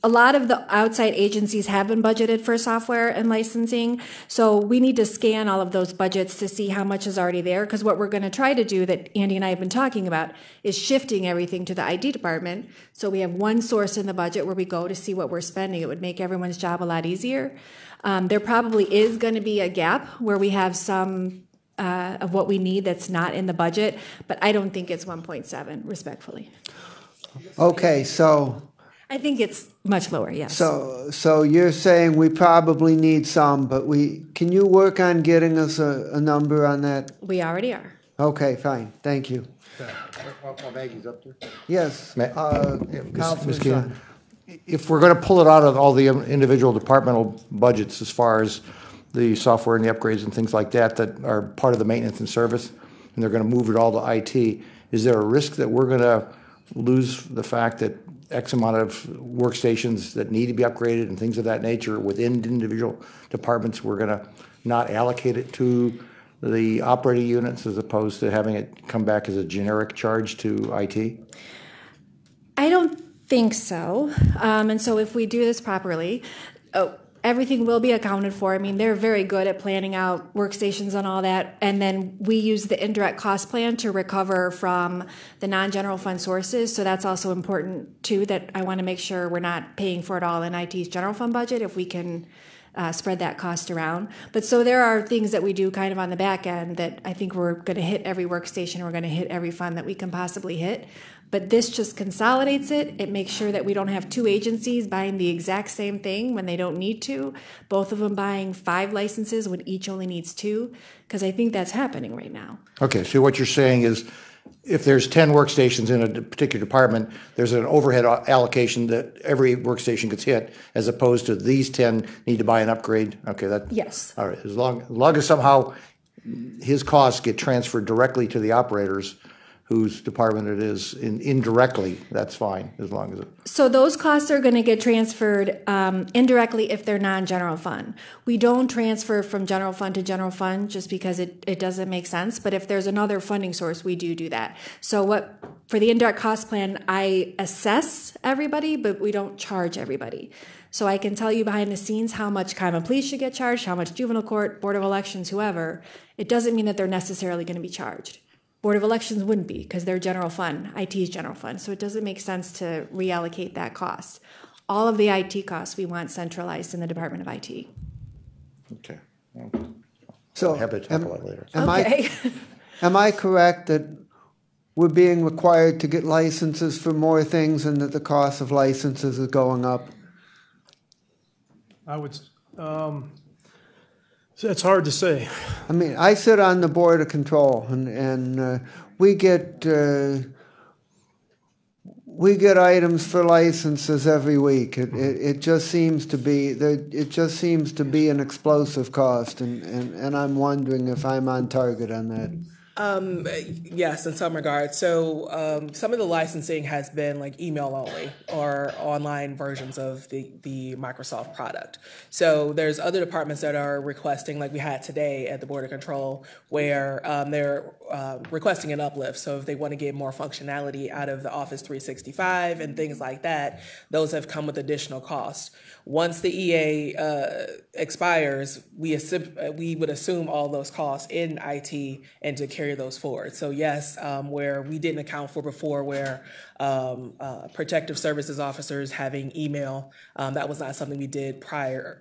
A lot of the outside agencies have been budgeted for software and licensing, so we need to scan all of those budgets to see how much is already there, because what we're going to try to do, that Andy and I have been talking about, is shifting everything to the IT department, so we have one source in the budget where we go to see what we're spending. It would make everyone's job a lot easier. There probably is going to be a gap where we have some of what we need that's not in the budget, but I don't think it's 1.7, respectfully. Okay, so I think it's much lower, yes. So you're saying we probably need some, but can you work on getting us a number on that? We already are. Okay, fine. Thank you. While Maggie's up there. Yes, Ms. Keenan, if we're going to pull it out of all the individual departmental budgets as far as the software and the upgrades and things like that are part of the maintenance and service, and they're going to move it all to IT, is there a risk that we're going to lose the fact that X amount of workstations that need to be upgraded and things of that nature within individual departments, we're going to not allocate it to the operating units as opposed to having it come back as a generic charge to IT? I don't think so. And so if we do this properly, everything will be accounted for. I mean, they're very good at planning out workstations and all that. And then we use the indirect cost plan to recover from the non-general fund sources. So that's also important, too, that I want to make sure we're not paying for it all in IT's general fund budget if we can spread that cost around. But so there are things that we do kind of on the back end that I think we're going to hit every workstation. We're going to hit every fund that we can possibly hit. But this just consolidates it. It makes sure that we don't have two agencies buying the exact same thing when they don't need to. Both of them buying 5 licenses when each only needs 2, because I think that's happening right now. Okay, so what you're saying is if there's 10 workstations in a particular department, there's an overhead allocation that every workstation gets hit, as opposed to these 10 need to buy an upgrade. Okay, that. Yes. All right, as long as somehow his costs get transferred directly to the operators whose department it is indirectly, that's fine, as long as it. So those costs are going to get transferred indirectly if they're non-general fund. We don't transfer from general fund to general fund just because it doesn't make sense. But if there's another funding source, we do that. So for the indirect cost plan, I assess everybody, but we don't charge everybody. So I can tell you behind the scenes how much common police should get charged, how much juvenile court, board of elections, whoever. It doesn't mean that they're necessarily going to be charged. Board of Elections wouldn't be because they're general fund, IT is general fund, so it doesn't make sense to reallocate that cost. all of the IT costs we want centralized in the Department of IT. Okay. So, Have to talk about it later. am I correct that we're being required to get licenses for more things and that the cost of licenses is going up? I would, it's hard to say. I mean, I sit on the Board of Control, and we get items for licenses every week. It just seems to be an explosive cost, and I'm wondering if I'm on target on that. Yes, in some regards. So some of the licensing has been like email only or online versions of the Microsoft product. So there's other departments that are requesting, like we had today at the Board of Control, where they're requesting an uplift. So if they want to get more functionality out of the Office 365 and things like that, those have come with additional costs. Once the EA expires, we would assume all those costs in IT and to carry those forward. So yes, where we didn't account for before, where protective services officers having email, that was not something we did prior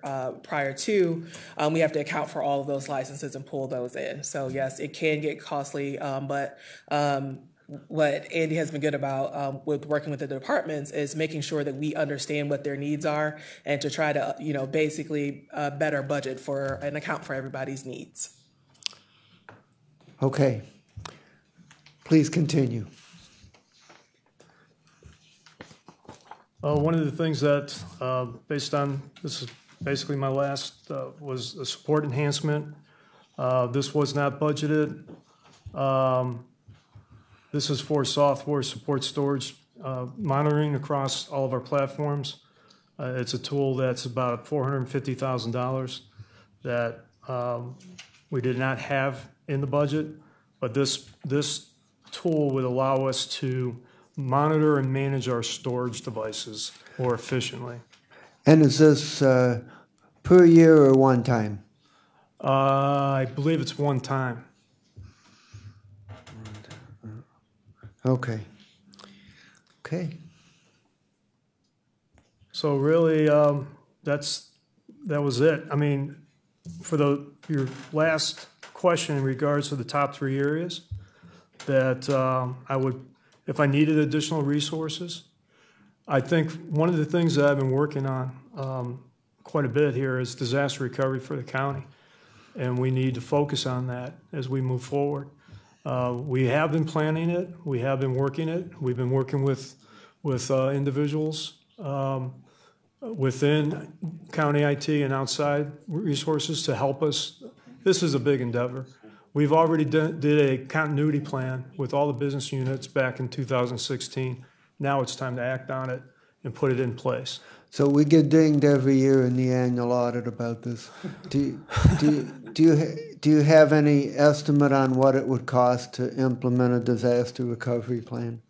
to. We have to account for all of those licenses and pull those in. So yes, it can get costly, but what Andy has been good about with working with the departments is making sure that we understand what their needs are and to try to, basically better budget for and account for everybody's needs. Okay. Please continue. One of the things that, based on, this is basically my last, was a support enhancement. This was not budgeted. This is for software support storage monitoring across all of our platforms. It's a tool that's about $450,000 that we did not have in the budget, but this tool would allow us to monitor and manage our storage devices more efficiently. And is this per year or one time? I believe it's one time. Okay. Okay. So really, that was it. I mean, for your last question in regards to the top 3 areas that I would, if I needed additional resources, I think one of the things that I've been working on quite a bit here is disaster recovery for the county, and we need to focus on that as we move forward. We have been planning it. We have been working it. We've been working with individuals within county IT and outside resources to help us. This is a big endeavor. We've already did a continuity plan with all the business units back in 2016. Now it's time to act on it and put it in place. So we get dinged every year in the annual audit about this. Do you have any estimate on what it would cost to implement a disaster recovery plan?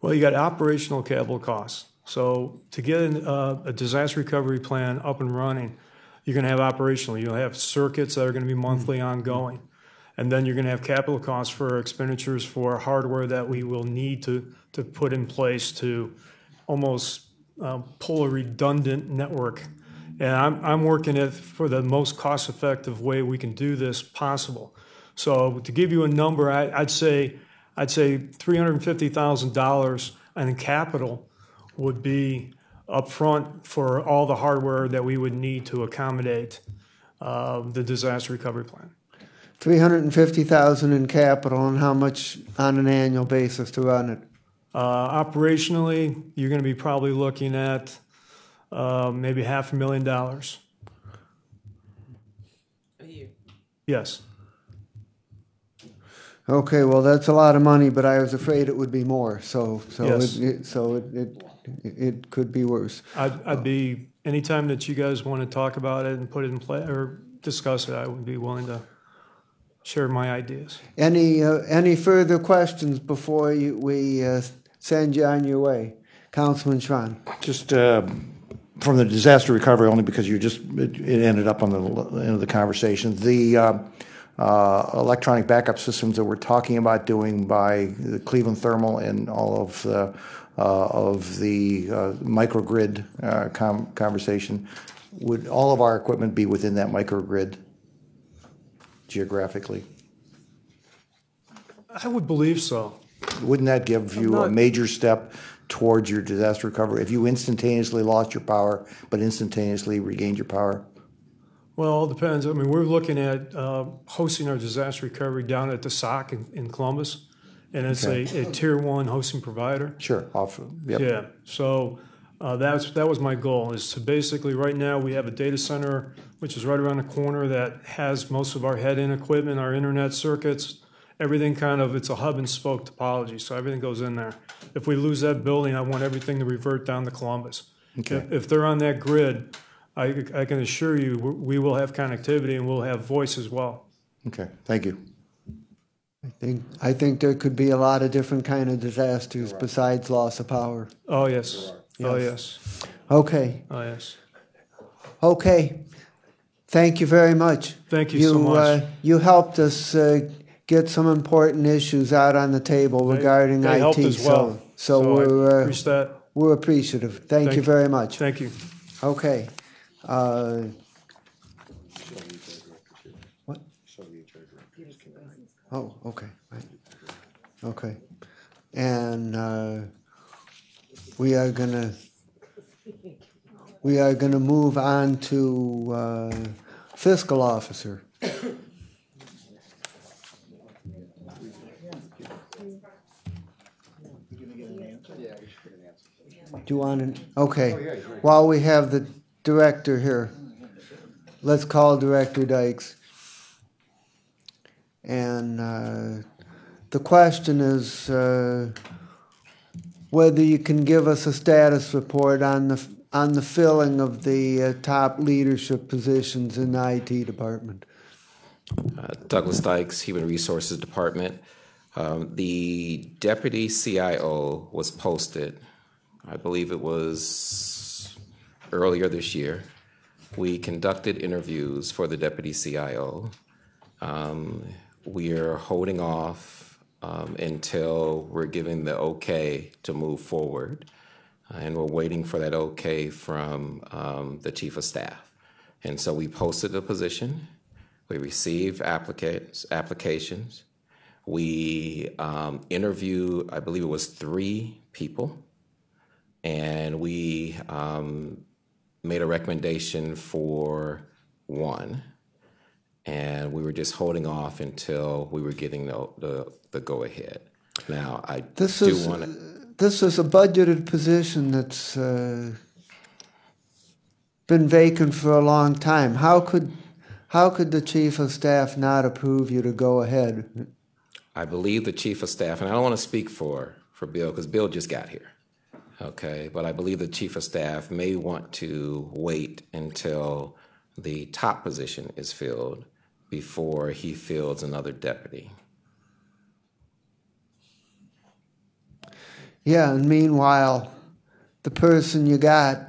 Well, you got operational capital costs. So to get a disaster recovery plan up and running, you're going to have operational. You'll have circuits that are going to be monthly ongoing. And then you're going to have capital costs for expenditures for hardware that we will need to put in place to almost pull a redundant network. And I'm working it for the most cost-effective way we can do this possible. So to give you a number, I'd say $350,000 in capital would be upfront for all the hardware that we would need to accommodate the disaster recovery plan. $350,000 in capital, and how much on an annual basis to run it? Operationally, you're going to be probably looking at maybe $500,000. A year. Yes. Okay, well, that's a lot of money, but I was afraid it would be more. So Yes. it could be worse. I'd be, anytime that you guys want to talk about it and put it in play or discuss it, I would be willing to share my ideas. Any further questions before we send you on your way? Councilman Schwan. Just from the disaster recovery, only because it ended up on the end of the conversation. The electronic backup systems that we're talking about doing by the Cleveland Thermal and all of the of the microgrid conversation, would all of our equipment be within that microgrid geographically? I would believe so. Wouldn't that give you a major step towards your disaster recovery if you instantaneously lost your power but instantaneously regained your power? Well, it depends. I mean, we're looking at hosting our disaster recovery down at the SOC in Columbus, and it's a tier 1 hosting provider. Sure. Yep. Yeah. So that was my goal, is to basically, right now we have a data center which is right around the corner that has most of our head-in equipment, our internet circuits, everything it's a hub and spoke topology, so everything goes in there. If we lose that building, I want everything to revert down to Columbus. Okay. If they're on that grid, I can assure you we will have connectivity and we'll have voice as well. Okay, thank you. I think there could be a lot of different kind of disasters besides loss of power. Oh, yes. Oh, yes. Okay. Oh, yes. Okay. Thank you very much. Thank you so much. You helped us get some important issues out on the table regarding they IT. Helped as well. So we're appreciative. Thank you very much. Thank you. Okay. What? Oh, okay. Right. Okay. And we are gonna move on to fiscal officer. Do you want to? Okay. While we have the director here, let's call Director Dykes. And the question is whether you can give us a status report on the filling of the top leadership positions in the IT department. Douglas Dykes, Human Resources Department. The deputy CIO was posted, I believe it was earlier this year. We conducted interviews for the deputy CIO. We are holding off until we're given the okay to move forward. And we're waiting for that okay from the chief of staff. And so we posted the position. We received applications. We interviewed, I believe it was 3 people. And we made a recommendation for 1. And we were just holding off until we were getting the go-ahead. Now, I This is a budgeted position that's been vacant for a long time. How could the chief of staff not approve you to go ahead? I believe the chief of staff, and I don't want to speak for Bill because Bill just got here, okay? But I believe the chief of staff may want to wait until the top position is filled before he fills another deputy. Yeah, and meanwhile, the person you got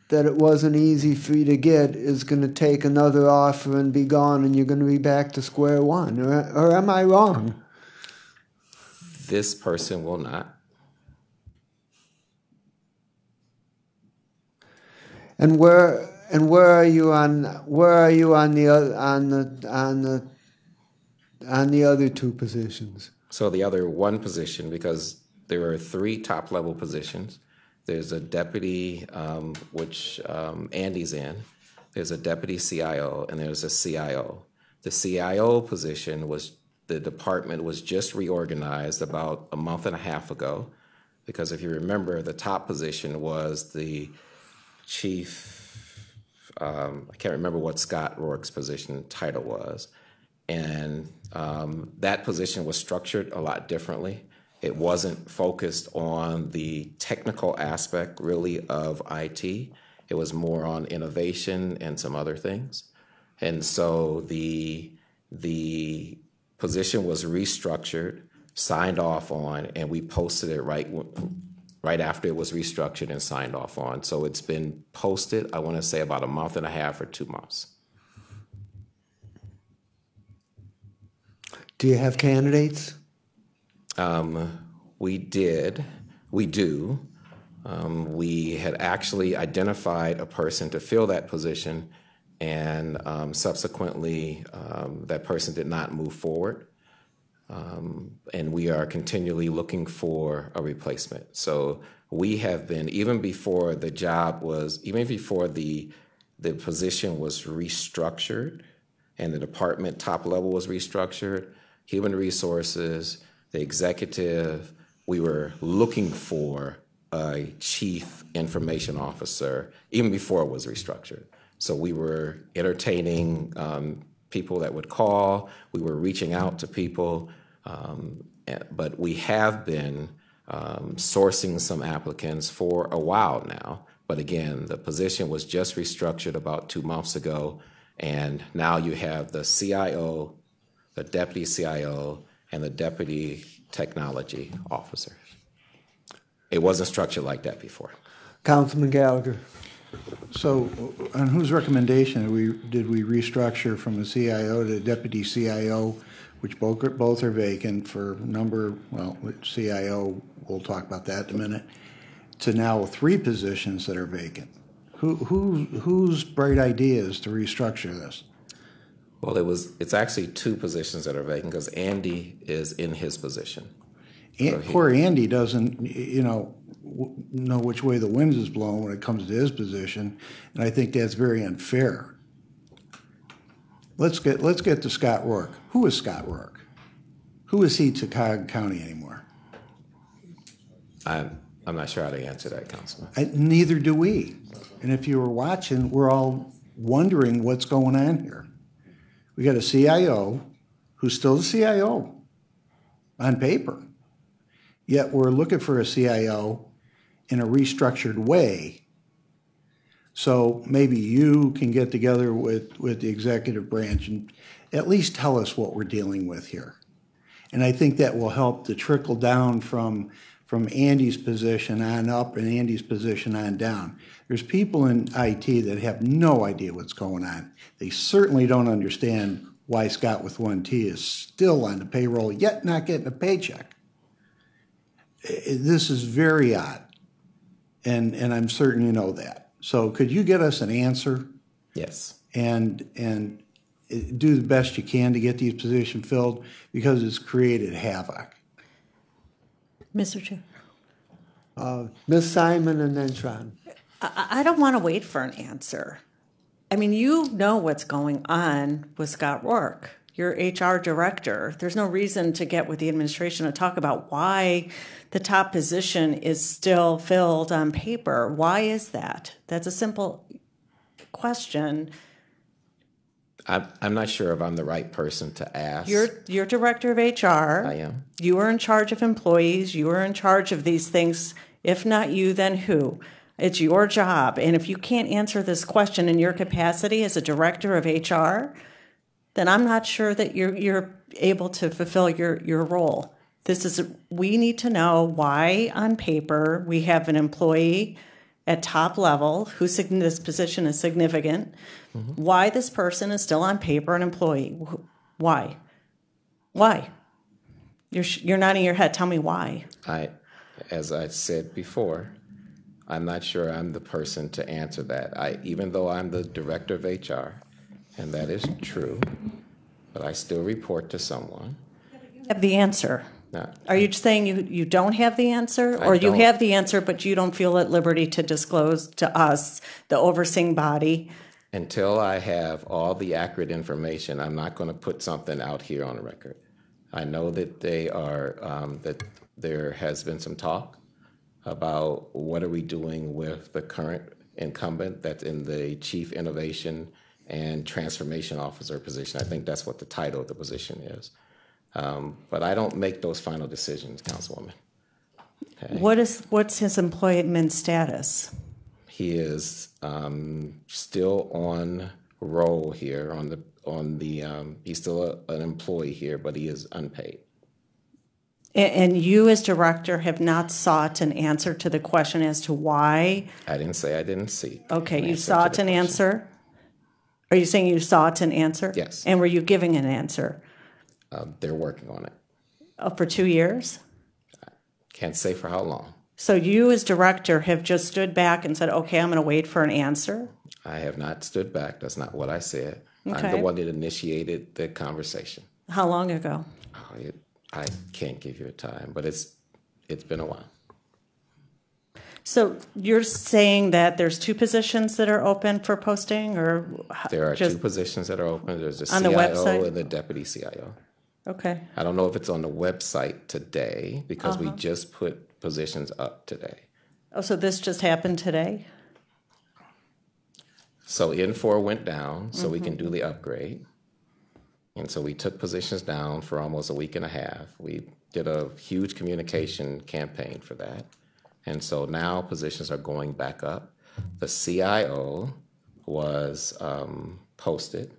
that it wasn't easy for you to get is going to take another offer and be gone, and you're going to be back to square one. Or am I wrong? This person will not. And where are you on the other 2 positions? So the other 1 position, because there are 3 top-level positions. There's a deputy, which Andy's in. There's a deputy CIO, and there's a CIO. The CIO position the department was just reorganized about a month and a half ago, because if you remember, the top position was the chief, I can't remember what Scott Rourke's position title was. And that position was structured a lot differently. It wasn't focused on the technical aspect, really, of IT. It was more on innovation and some other things. And so the position was restructured, signed off on, and we posted it right after it was restructured and signed off on. So it's been posted, I want to say, about a month and a half or 2 months. Do you have candidates? We did. We do. We had actually identified a person to fill that position, and subsequently that person did not move forward. And we are continually looking for a replacement. So we have been, even before the position was restructured and the department top level was restructured, human resources, the executive, we were looking for a chief information officer even before it was restructured. So we were entertaining people that would call, we were reaching out to people, but we have been sourcing some applicants for a while now. But again, the position was just restructured about 2 months ago, and now you have the CIO, the deputy CIO, and the deputy technology officer. It wasn't structured like that before. Councilman Gallagher. So on whose recommendation did we restructure from the CIO to deputy CIO, which both are vacant for CIO, we'll talk about that in a minute, to now 3 positions that are vacant? Whose bright idea is to restructure this? Well, it's actually 2 positions that are vacant because Andy is in his position. Poor Andy doesn't, know which way the wind is blowing when it comes to his position, and I think that's very unfair. Let's get to Scott Rourke. Who is Scott Rourke? Who is he to Cuyahoga County anymore? I'm not sure how to answer that, Councilman. Neither do we. And if you were watching, we're all wondering what's going on here. We got a CIO who's still the CIO on paper, yet we're looking for a CIO in a restructured way. So maybe you can get together with the executive branch and at least tell us what we're dealing with here. And I think that will help to trickle down from Andy's position on up and Andy's position on down. There's people in IT that have no idea what's going on. They certainly don't understand why Scott with 1T is still on the payroll, yet not getting a paycheck. This is very odd, and I'm certain you know that. So could you get us an answer? Yes. And do the best you can to get these positions filled, because it's created havoc. Mr. Chair. Ms. Simon and then Sean. I don't want to wait for an answer. I mean, you know what's going on with Scott Rourke. You're HR director. There's no reason to get with the administration to talk about why the top position is still filled on paper. Why is that? That's a simple question. I'm not sure if I'm the right person to ask. You're director of HR. I am. You are in charge of employees. You are in charge of these things. If not you, then who? It's your job. And if you can't answer this question in your capacity as a director of HR, then I'm not sure that you're able to fulfill your role. We need to know why on paper we have an employee at top level whose this position is significant, why this person is still on paper an employee. Why? Why? You're nodding your head. Tell me why. As I said before, I'm not sure I'm the person to answer that. Even though I'm the director of HR, and that is true, but I still report to someone. You have the answer. No. Are you saying you don't have the answer? Or you have the answer, but you don't feel at liberty to disclose to us, the overseeing body? Until I have all the accurate information, I'm not going to put something out here on the record. I know that that there has been some talk about what are we doing with the current incumbent that's in the Chief Innovation and Transformation Officer position. I think that's what the title of the position is. But I don't make those final decisions, Councilwoman. Okay. What's his employment status? He is still on roll here he's still an employee here, but he is unpaid. And you as director have not sought an answer to the question as to why? I didn't say I didn't seek. Okay, you sought an answer? Are you saying you sought an answer? Yes. And were you giving an answer? They're working on it. For 2 years? Can't say for how long. So you as director have just stood back and said, okay, I'm going to wait for an answer? I have not stood back. That's not what I said. I'm Okay. the one that initiated the conversation. How long ago? I can't give you a time, but it's been a while. So you're saying that there's 2 positions that are open for posting, or There are just 2 positions that are open. There's the on the CIO website? and the deputy CIO. Okay. I don't know if it's on the website today because we just put positions up today. Oh, so this just happened today? So N4 went down so we can do the upgrade. And so we took positions down for almost a week and a half. We did a huge communication campaign for that. And so now positions are going back up. The CIO was posted.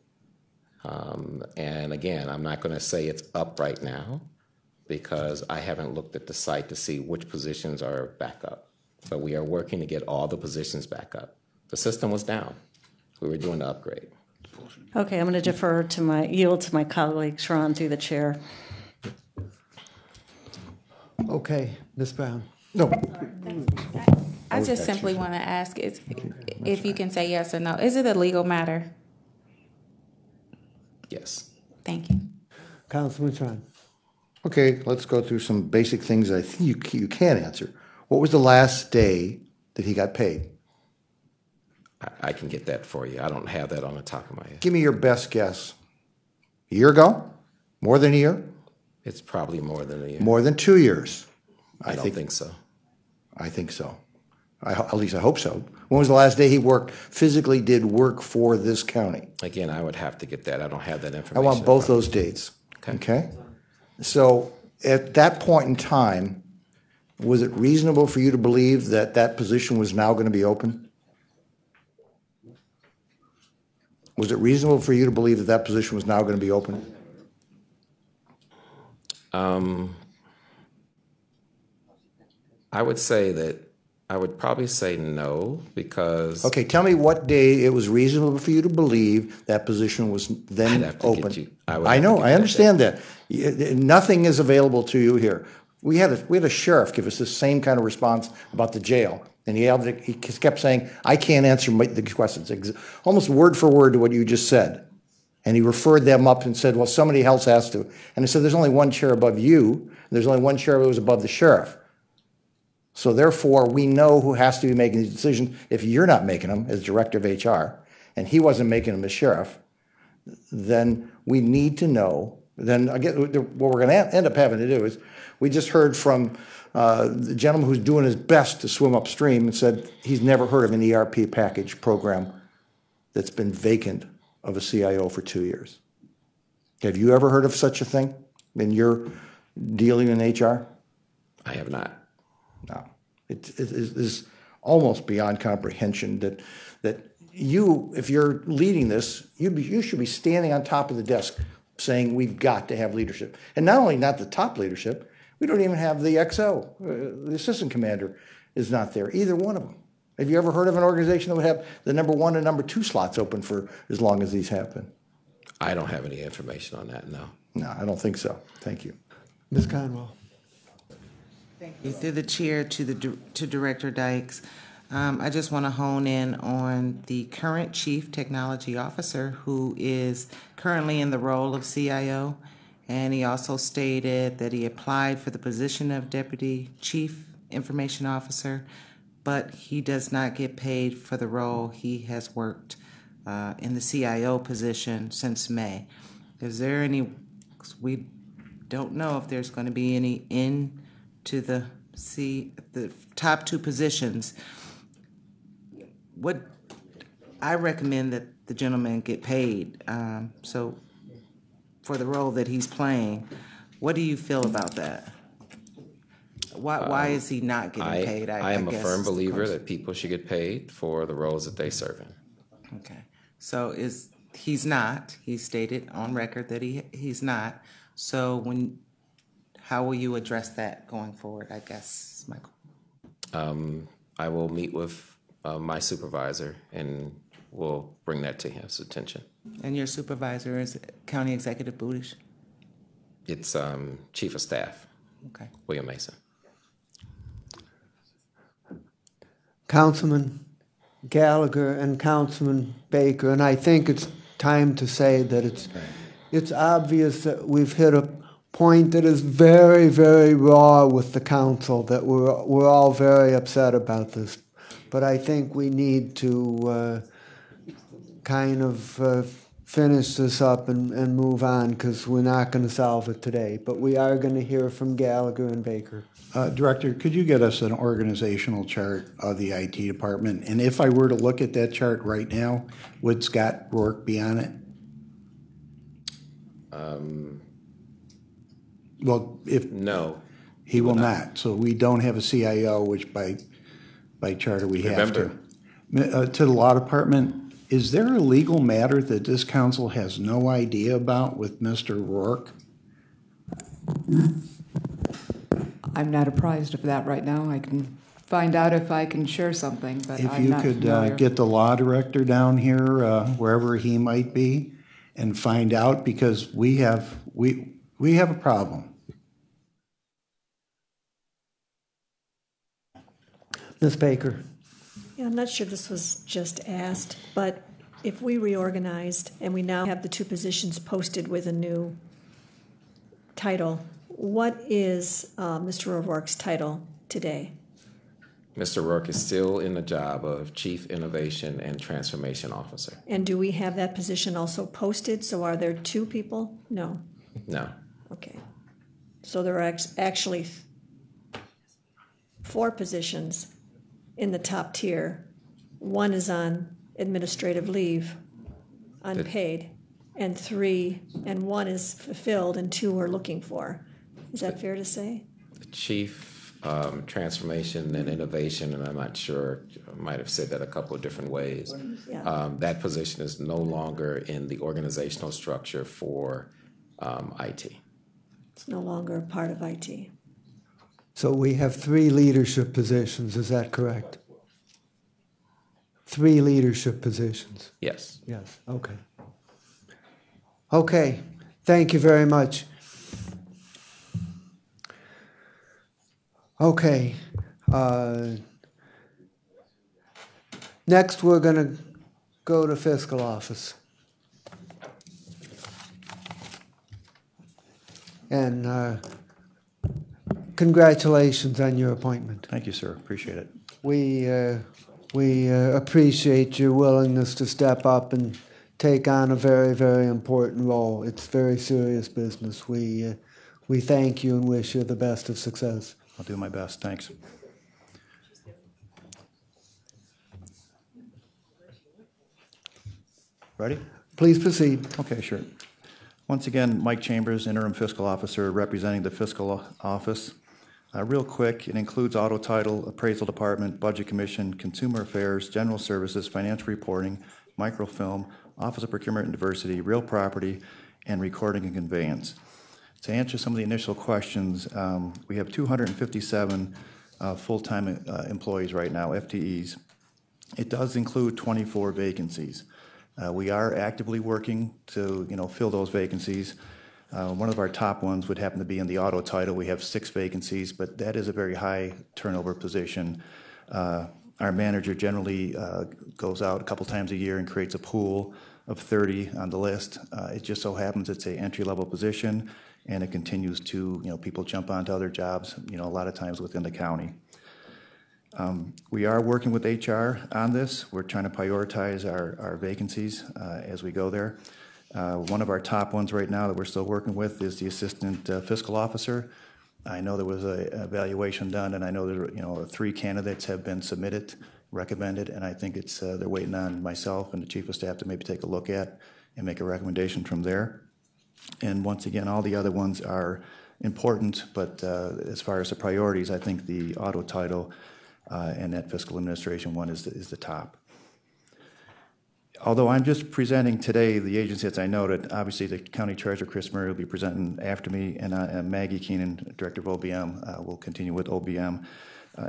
And again, I'm not going to say it's up right now because I haven't looked at the site to see which positions are back up. But we are working to get all the positions back up. The system was down. We were doing the upgrade. Okay, I'm going to yield to my colleague, Sharon, through the chair. Okay, Ms. Brown. No. I just simply want to ask if you can say yes or no. Is it a legal matter? Yes. Thank you. Councilman Tron. Okay, let's go through some basic things I think you can answer. What was the last day that he got paid? I can get that for you. I don't have that on the top of my head. Give me your best guess. A year ago? More than a year? It's probably more than a year. More than 2 years? I don't think so. I think so. At least I hope so. When was the last day he physically did work for this county? Again, I would have to get that. I don't have that information. I want both those dates. Okay? So at that point in time, was it reasonable for you to believe that that position was now going to be open? Was it reasonable for you to believe that that position was now going to be open? I would say that I would probably say no because. Okay, tell me what day it was reasonable for you to believe that position was then I'd have to open. get you. I know, I understand that. Nothing is available to you here. We had a sheriff give us the same kind of response about the jail, and he kept saying, "I can't answer the questions," almost word for word to what you just said. And he referred them up and said, "Well, somebody else has to." And I said, "There's only one chair above you, and there's only one chair that was above the sheriff. So therefore, we know who has to be making these decisions. If you're not making them as director of HR, and he wasn't making them as sheriff, then we need to know." Then again, what we're going to end up having to do is, we just heard from the gentleman who's doing his best to swim upstream and said he's never heard of an ERP package program that's been vacant of a CIO for 2 years. Have you ever heard of such a thing in your dealing in HR? I have not. No. It is almost beyond comprehension that you, if you're leading this, you should be standing on top of the desk saying we've got to have leadership. And not only not the top leadership, we don't even have the XO. The assistant commander is not there, either one of them. Have you ever heard of an organization that would have the number 1 and number 2 slots open for as long as these have been? I don't have any information on that, no. No, I don't think so. Thank you. Ms. Conwell. Thank you. Through the chair to Director Dykes, I just want to hone in on the current Chief Technology Officer who is currently in the role of CIO, and he also stated that he applied for the position of Deputy Chief Information Officer, but he does not get paid for the role he has worked in the CIO position since May. Is there any, we don't know if there's going to be any end to the top 2 positions. What I recommend that the gentleman get paid. So for the role that he's playing, what do you feel about that? Why is he not getting paid? I am a firm believer that people should get paid for the roles that they serve in. Okay, so he's not. He stated on record that he's not. So how will you address that going forward? I guess, Michael. I will meet with my supervisor and we'll bring that to his attention. And your supervisor is County Executive Budish? It's Chief of Staff. Okay. William Mason. Councilman Gallagher and Councilman Baker, and I think it's time to say that it's obvious that we've hit a point that is very, very raw with the council, that we're all very upset about this. But I think we need to kind of finish this up and move on, because we're not going to solve it today. But we are going to hear from Gallagher and Baker. Director, could you get us an organizational chart of the IT department? And if I were to look at that chart right now, would Scott Rourke be on it? Well, if no, he will not. So we don't have a CIO, which by charter we have to. To the law department, is there a legal matter that this council has no idea about with Mr. Rourke? I'm not apprised of that right now. I can find out if I can share something, but if I'm not familiar. If you could get the law director down here, wherever he might be, and find out, because we have a problem. Ms. Baker. Yeah, I'm not sure this was just asked, but if we reorganized and we now have the two positions posted with a new title, what is Mr. O'Rourke's title today? Mr. Rourke is still in the job of Chief Innovation and Transformation Officer. And do we have that position also posted? So are there two people? No. No. Okay. So there are actually 4 positions in the top tier. One is on administrative leave, unpaid, and 1 is fulfilled and 2 are looking for. Is that fair to say? The Chief Transformation and Innovation, and I'm not sure, I might have said that a couple of different ways. Yeah. That position is no longer in the organizational structure for IT. It's no longer a part of IT. So we have 3 leadership positions, is that correct? 3 leadership positions? Yes. Yes, okay. Okay, thank you very much. Okay. Next, we're going to go to fiscal office. And congratulations on your appointment. Thank you, sir. Appreciate it. We appreciate your willingness to step up and take on a very, very important role. It's very serious business. We thank you and wish you the best of success. I'll do my best. Thanks. Ready? Please proceed. Okay, sure. Once again, Mike Chambers, Interim Fiscal Officer, representing the Fiscal Office. Real quick, it includes auto title, appraisal department, budget commission, consumer affairs, general services, financial reporting, microfilm, office of procurement and diversity, real property, and recording and conveyance. To answer some of the initial questions, we have 257 full-time employees right now, FTEs. It does include 24 vacancies. We are actively working to, fill those vacancies. One of our top ones would happen to be in the auto title. We have 6 vacancies, but that is a very high turnover position. Our manager generally goes out a couple times a year and creates a pool of 30 on the list. It just so happens it's an entry-level position, and it continues to, people jump onto other jobs, a lot of times within the county. We are working with HR on this. We're trying to prioritize our vacancies as we go there. One of our top ones right now that we're still working with is the Assistant Fiscal Officer. I know there was an evaluation done, and I know there 3 candidates have been submitted, recommended, and I think it's they're waiting on myself and the Chief of Staff to maybe take a look at and make a recommendation from there. And once again, all the other ones are important, but as far as the priorities, I think the auto title and that fiscal administration one is the top. Although I'm just presenting today the agency, as I noted, obviously the County Treasurer, Chris Murray, will be presenting after me, and Maggie Keenan, Director of OBM, will continue with OBM.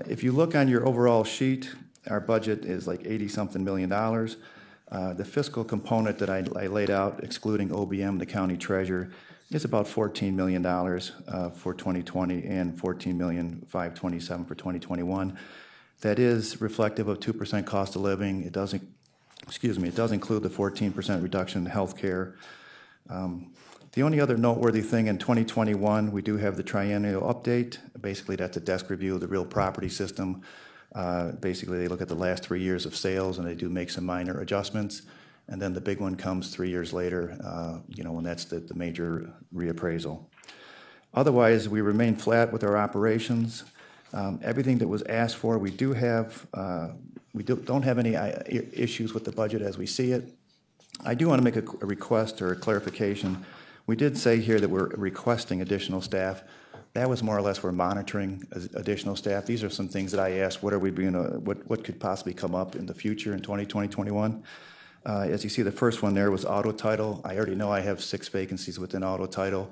If you look on your overall sheet, our budget is like $80-something million. The fiscal component that I laid out, excluding OBM, the County Treasurer, is about $14 million for 2020 and $14,527,000 for 2021. That is reflective of 2% cost of living. It doesn't, it does include the 14% reduction in health care. The only other noteworthy thing in 2021, we do have the triennial update. Basically, that's a desk review of the real property system. Basically, they look at the last 3 years of sales and they do make some minor adjustments. And then the big one comes 3 years later, when that's the major reappraisal. Otherwise, we remain flat with our operations. Everything that was asked for, we do have. We don't have any issues with the budget as we see it. I do want to make a request or a clarification. We did say here that we're requesting additional staff. That was more or less we're monitoring additional staff. These are some things that I asked, what could possibly come up in the future in 2020, 2021. As you see, the first one there was auto title. I already know I have 6 vacancies within auto title.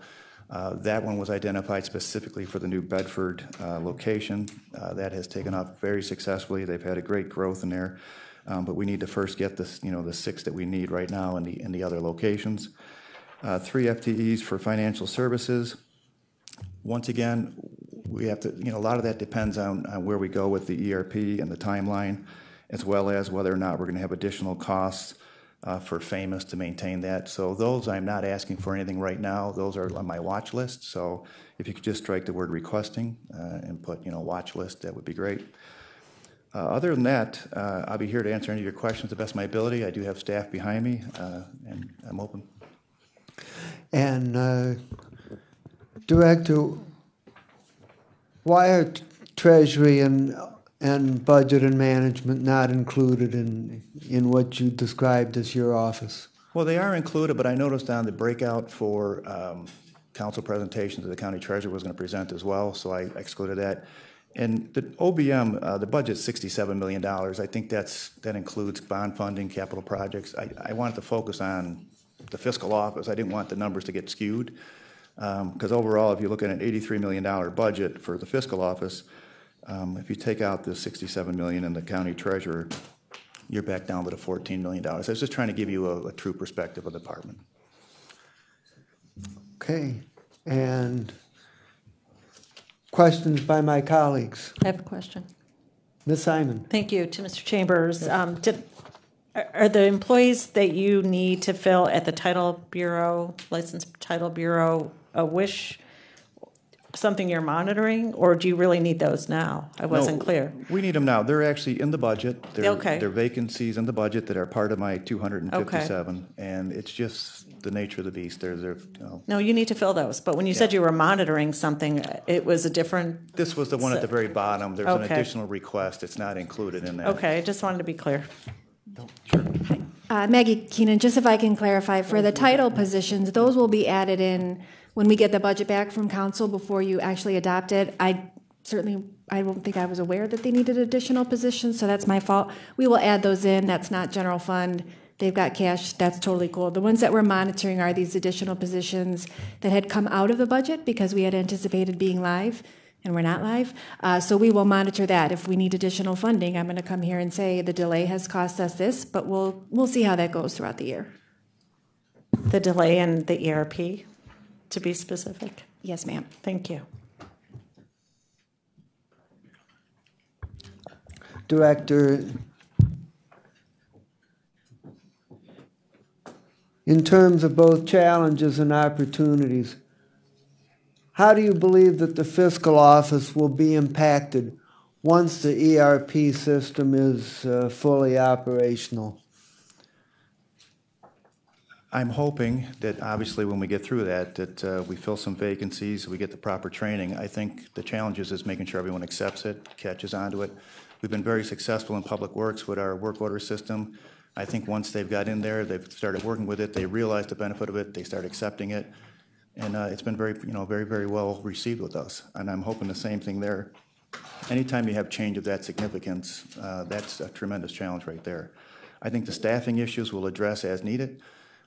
That one was identified specifically for the New Bedford location. That has taken off very successfully. They've had a great growth in there. But we need to first get this, the 6 that we need right now in the other locations. 3 FTEs for financial services. Once again, we have to, a lot of that depends on where we go with the ERP and the timeline, as well as whether or not we're going to have additional costs for Famous to maintain that. So those, I'm not asking for anything right now. Those are on my watch list. So if you could just strike the word requesting and put, watch list, that would be great. Other than that, I'll be here to answer any of your questions to the best of my ability. I do have staff behind me, and I'm open. And Director, why are Treasury and Budget and Management not included in what you described as your office? Well, they are included, but I noticed on the breakout for council presentations that the county treasurer was going to present as well, so I excluded that. And the OBM, the budget's $67 million. I think that includes bond funding, capital projects. I wanted to focus on the fiscal office. I didn't want the numbers to get skewed, because overall, if you look at an $83 million budget for the fiscal office, if you take out the $67 million in the county treasurer, you're back down to the $14 million. I was just trying to give you a true perspective of the department. Okay, and questions by my colleagues? I have a question. Ms. Simon. Thank you to Mr. Chambers. Are the employees that you need to fill at the Title Bureau, Licensed Title Bureau, a wish, something you're monitoring, or do you really need those now? I wasn't clear. We need them now. They're actually in the budget. Okay. They're vacancies in the budget that are part of my 257, and it's just the nature of the beast. No, you need to fill those. But when you said you were monitoring something, it was a different. This was the one at the very bottom. There's an additional request. It's not included in that. Okay, I just wanted to be clear. Sure. Maggie Keenan, just if I can clarify, for the title positions, those will be added in when we get the budget back from council before you actually adopt it. I don't think I was aware that they needed additional positions, so that's my fault. We will add those in. That's not general fund. They've got cash. That's totally cool. The ones that we're monitoring are these additional positions that had come out of the budget because we had anticipated being live, and we're not live. So we will monitor that. If we need additional funding, I'm going to come here and say the delay has cost us this, but we'll see how that goes throughout the year. The delay in the ERP, to be specific? Yes, ma'am. Thank you. Director, in terms of both challenges and opportunities, how do you believe that the fiscal office will be impacted once the ERP system is fully operational? I'm hoping that obviously when we get through that we fill some vacancies, we get the proper training. I think the challenge is making sure everyone accepts it, catches onto it. We've been very successful in Public Works with our work order system. I think once they've got in there, they've started working with it, they realize the benefit of it, they start accepting it. And it's been very, very well received with us. And I'm hoping the same thing there. Anytime you have change of that significance, that's a tremendous challenge right there. I think the staffing issues we'll address as needed.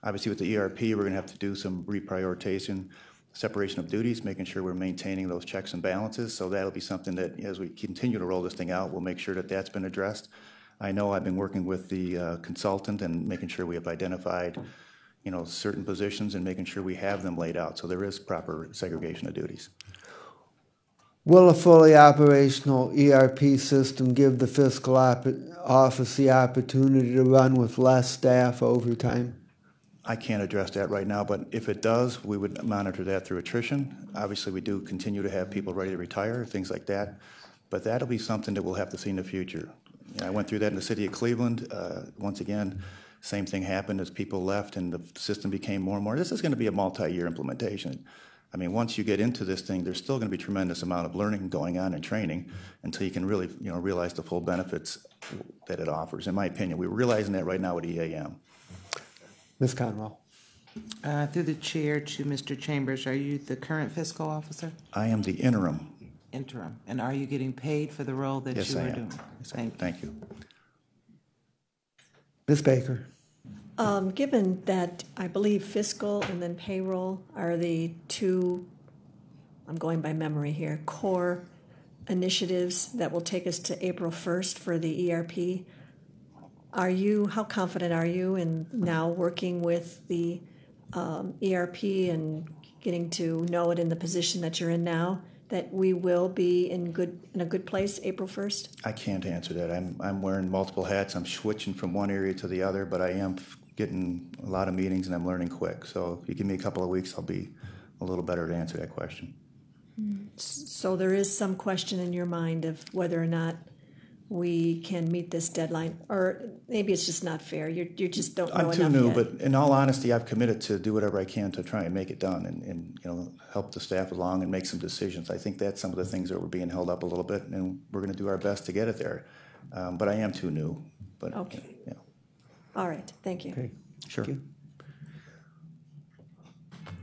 Obviously with the ERP, we're going to have to do some reprioritization, separation of duties, making sure we're maintaining those checks and balances. So that'll be something that as we continue to roll this thing out, we'll make sure that that's been addressed. I know I've been working with the consultant and making sure we have identified certain positions and making sure we have them laid out. So there is proper segregation of duties. Will a fully operational ERP system give the fiscal office the opportunity to run with less staff over time? I can't address that right now, but if it does, we would monitor that through attrition. Obviously, we do continue to have people ready to retire, things like that, but that'll be something that we'll have to see in the future. I went through that in the city of Cleveland. Once again, same thing happened as people left and the system became more and more. This is going to be a multi-year implementation. I mean, once you get into this thing, there's still going to be a tremendous amount of learning going on and training until you can really, realize the full benefits that it offers. In my opinion, we're realizing that right now with EAM. Ms. Conwell. Through the chair to Mr. Chambers, are you the current fiscal officer? I am the interim. Interim. And are you getting paid for the role that Yes, you I are am. doing? Yes, thank you. Ms. Baker. Given that I believe fiscal and then payroll are the two, I'm going by memory here, core initiatives that will take us to April 1st for the ERP, how confident are you in now working with the ERP and getting to know it in the position that you're in now, that we will be in a good place April 1st? I can't answer that. I'm wearing multiple hats. I'm switching from one area to the other, but I am getting a lot of meetings and I'm learning quick. So if you give me a couple of weeks, I'll be a little better to answer that question. So there is some question in your mind of whether or not we can meet this deadline, or maybe it's just not fair. You just don't know enough I'm too new, yet. but in all honesty, I've committed to do whatever I can to try and make it done and help the staff along and make some decisions. I think that's some of the things that were being held up a little bit, and we're going to do our best to get it there. But I am too new. But okay. Yeah. All right. Thank you. Okay. Sure.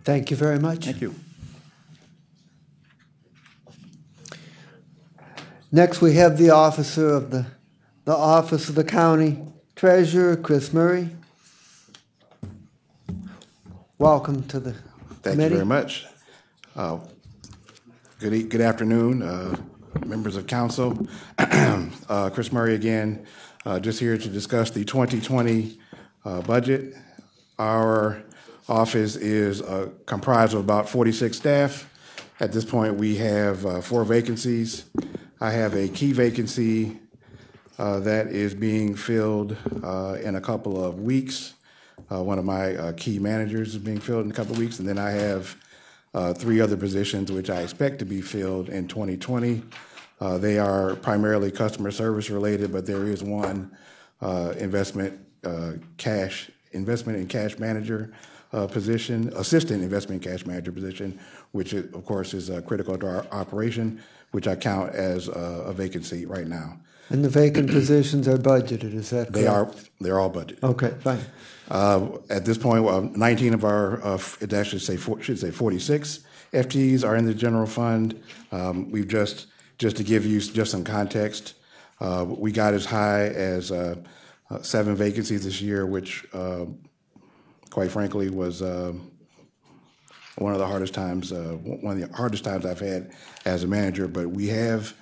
Thank you very much. Thank you. Next, we have the Office of the County Treasurer, Chris Murray. Welcome to the Thank you very much. Good afternoon, members of council. Chris Murray again, just here to discuss the 2020 budget. Our office is comprised of about 46 staff. At this point, we have 4 vacancies. I have a key vacancy that is being filled in a couple of weeks. One of my key managers is being filled in a couple of weeks, and then I have 3 other positions which I expect to be filled in 2020. They are primarily customer service related, but there is one investment and cash manager position, assistant investment and cash manager position, which of course is critical to our operation, which I count as a vacancy right now. And the vacant positions are budgeted, is that correct? They're all budgeted. Okay, fine. At this point, 19 of our, it actually should say 46 FTEs are in the general fund. We've just to give you just some context, we got as high as 7 vacancies this year, which quite frankly was one of the hardest times I've had as a manager. But we have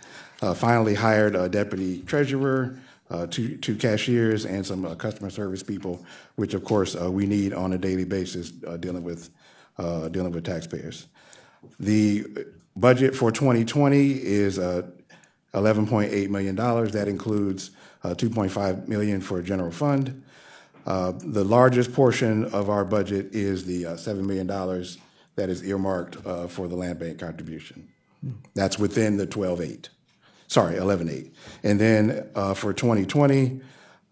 finally hired a deputy treasurer, 2 cashiers, and some customer service people, which of course we need on a daily basis dealing with taxpayers. The budget for 2020 is $11.8 million. That includes $2.5 million for general fund. The largest portion of our budget is the $7 million that is earmarked for the land bank contribution. That's within the 11.8. And then for 2020,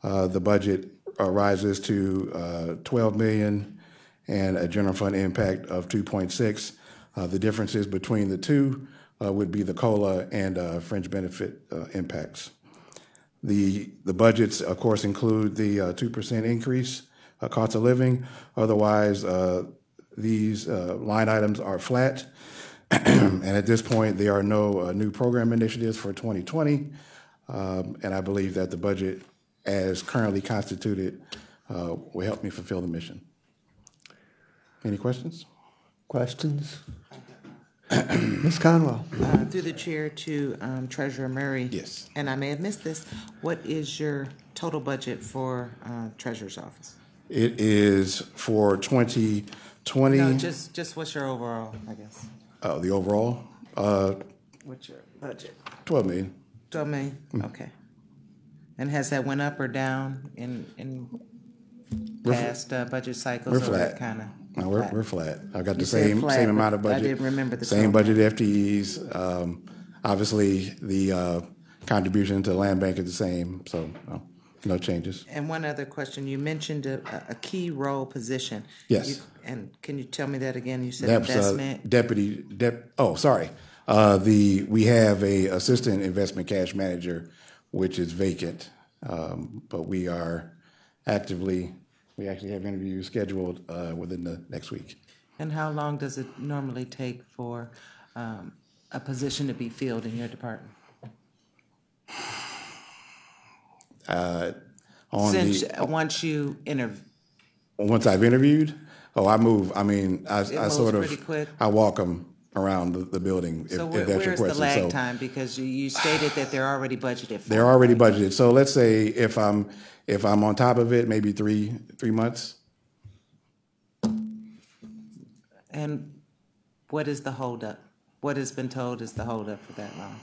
the budget rises to $12 million and a general fund impact of 2.6. The differences between the two would be the COLA and fringe benefit impacts. The budgets, of course, include the 2% increase cost of living. Otherwise, these line items are flat. And at this point, there are no new program initiatives for 2020. And I believe that the budget, as currently constituted, will help me fulfill the mission. Any questions? Questions? Ms. Conwell. Through the chair to Treasurer Murray. Yes. And I may have missed this. What is your total budget for Treasurer's office? It is for 2020. No, just what's your overall, I guess? The overall, What's your budget? 12 million. 12 million, okay. And has that went up or down in past budget cycles? We're flat. Kind of. No, we're flat. I've got You the said flat, same amount of but I budget. didn't remember the same total. budget FTEs. Obviously, the contribution to the land bank is the same, so no changes. And one other question, you mentioned a key role position. Yes. And can you tell me that again? You said That's investment? We have a assistant investment cash manager, which is vacant, but we actually have interviews scheduled within the next week. And how long does it normally take for a position to be filled in your department? Once you interview. Once I've interviewed, I move. I mean, I sort of, pretty quick. I walk them around the building. So if that's your where's question. the lag time? Because you stated that they're already budgeted for. They're already budgeted. So let's say if I'm on top of it, maybe three months. And what is the holdup? What has been told is the holdup for that long?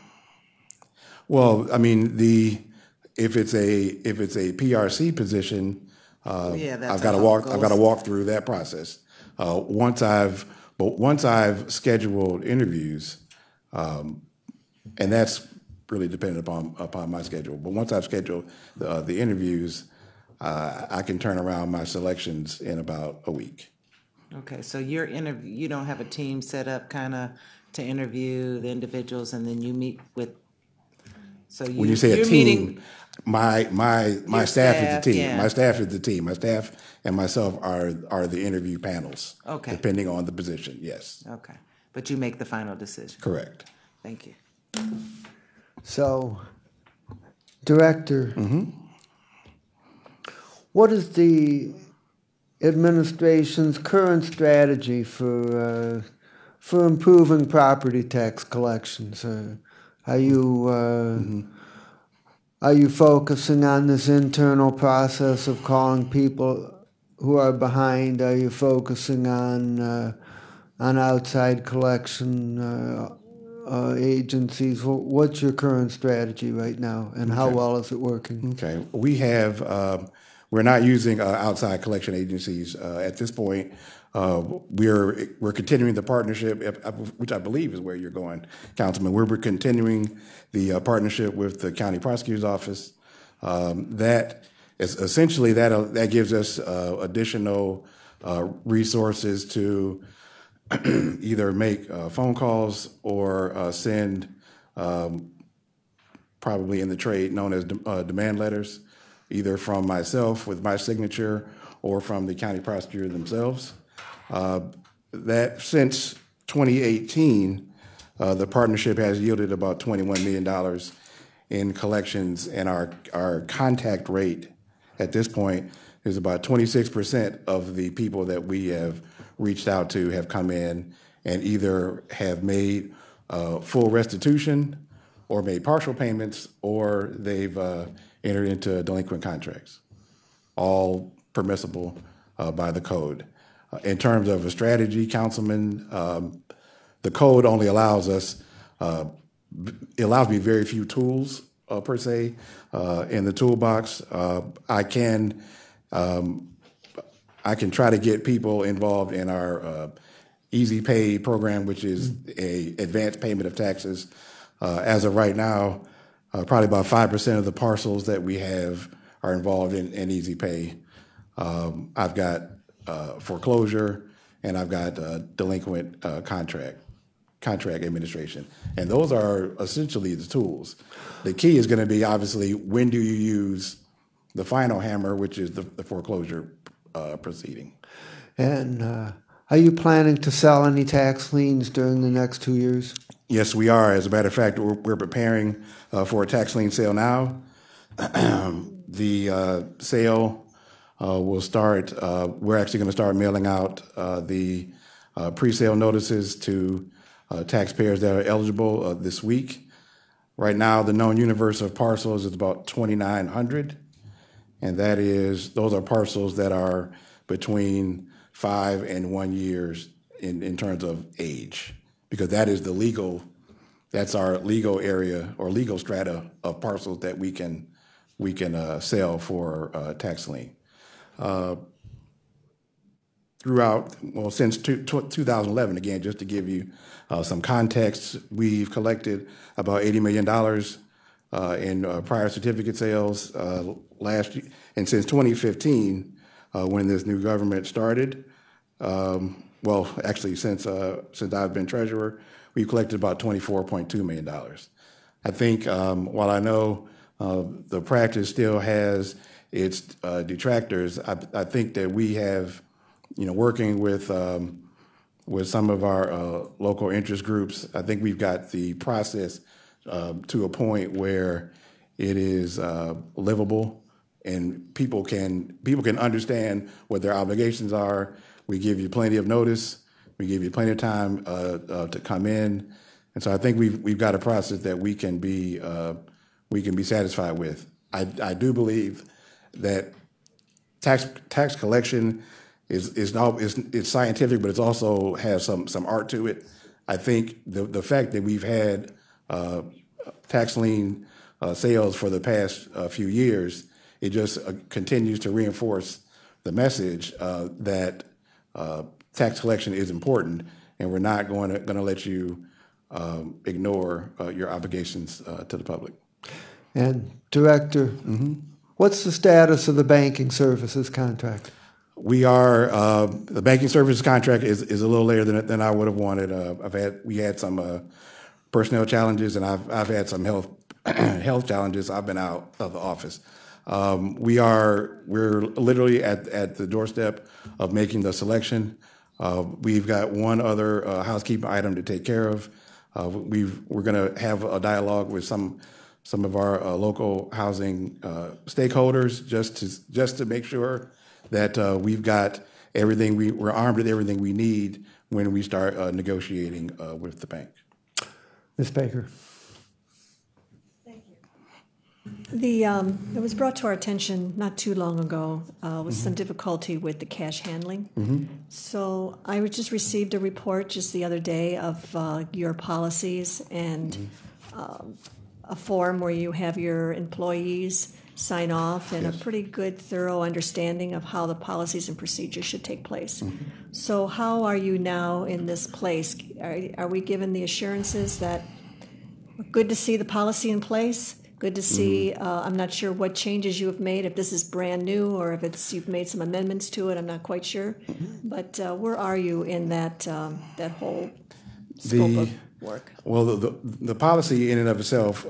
Well, I mean, if it's a PRC position, I've got to walk through that process. Once I've scheduled interviews, and that's really dependent upon my schedule. But once I've scheduled the interviews, I can turn around my selections in about a week. Okay, so you don't have a team set up kind of to interview the individuals, and then you meet with. So when you say a team, meeting, my staff is the team. yeah. My staff is the team. My staff and myself are the interview panels. Okay. Depending on the position, yes. Okay, but you make the final decision. Correct. Thank you. So, Director, what is the administration's current strategy for improving property tax collections? Are you focusing on this internal process of calling people who are behind? Are you focusing on outside collection agencies? What's your current strategy right now, and how well is it working? Okay, we have. We're not using outside collection agencies at this point. We're continuing the partnership, which I believe is where you're going, Councilman. We're continuing the partnership with the County Prosecutor's Office. That is essentially that gives us additional resources to either make phone calls or send, probably in the trade known as demand letters, either from myself with my signature or from the county prosecutor themselves. That since 2018, the partnership has yielded about $21 million in collections, and our contact rate at this point is about 26% of the people that we have reached out to have come in and either have made full restitution or made partial payments, or they've entered into delinquent contracts, all permissible by the code. In terms of a strategy, Councilman, the code only allows us, it allows me very few tools per se in the toolbox. I can try to get people involved in our Easy Pay program, which is a advanced payment of taxes. As of right now, probably about 5% of the parcels that we have are involved in Easy Pay. I've got foreclosure, and I've got delinquent contract administration. And those are essentially the tools. The key is going to be, obviously, when do you use the final hammer, which is the foreclosure proceeding. And are you planning to sell any tax liens during the next 2 years? Yes, we are. As a matter of fact, we're preparing for a tax lien sale now. The sale will start. We're actually going to start mailing out the pre-sale notices to taxpayers that are eligible this week. Right now, the known universe of parcels is about 2,900, and those are parcels that are between 5 and 1 years in terms of age, because that is the legal that's our legal area or legal strata of parcels that we can sell for tax lien. Throughout, well, since 2011, again, just to give you some context, we've collected about $80 million in prior certificate sales last year. And since 2015, when this new government started, well, actually, since I've been treasurer, we've collected about $24.2 million. I think, while I know the practice still has its detractors, I think that we have, working with some of our local interest groups, I think we've got the process to a point where it is livable and people can understand what their obligations are. We give you plenty of notice. We give you plenty of time to come in, and so I think we've got a process that we can be satisfied with. I do believe that tax collection is scientific, but it also has some art to it. I think the fact that we've had tax lien sales for the past few years, it just continues to reinforce the message that tax collection is important, and we're not going to let you ignore your obligations to the public. And Director, what's the status of the banking services contract? We are the banking services contract is a little later than I would have wanted. We had some personnel challenges, and I've had some health challenges. I've been out of the office. We're literally at the doorstep of making the selection. We've got one other housekeeping item to take care of. We're going to have a dialogue with some of our local housing stakeholders just to make sure that we've got everything, we're armed with everything we need when we start negotiating with the bank. Ms. Baker. Thank you. It was brought to our attention not too long ago with some difficulty with the cash handling. So I just received a report just the other day of your policies and a form where you have your employees sign off and a pretty good, thorough understanding of how the policies and procedures should take place. So how are you now in this place? Are we given the assurances that good to see the policy in place? Good to see, I'm not sure what changes you have made, if this is brand new or if you've made some amendments to it, I'm not quite sure. But where are you in that whole scope of work? Well, the policy in and of itself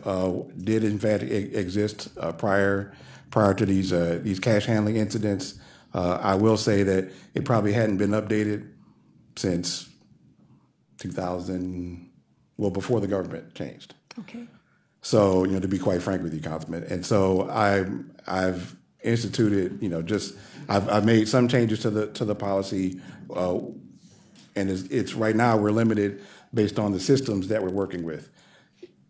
did in fact exist prior to these cash handling incidents. I will say that it probably hadn't been updated since 2000, well, before the government changed. Okay. So, to be quite frank with you, Councilman, and so I've instituted, I've made some changes to the policy, and it's right now we're limited based on the systems that we're working with.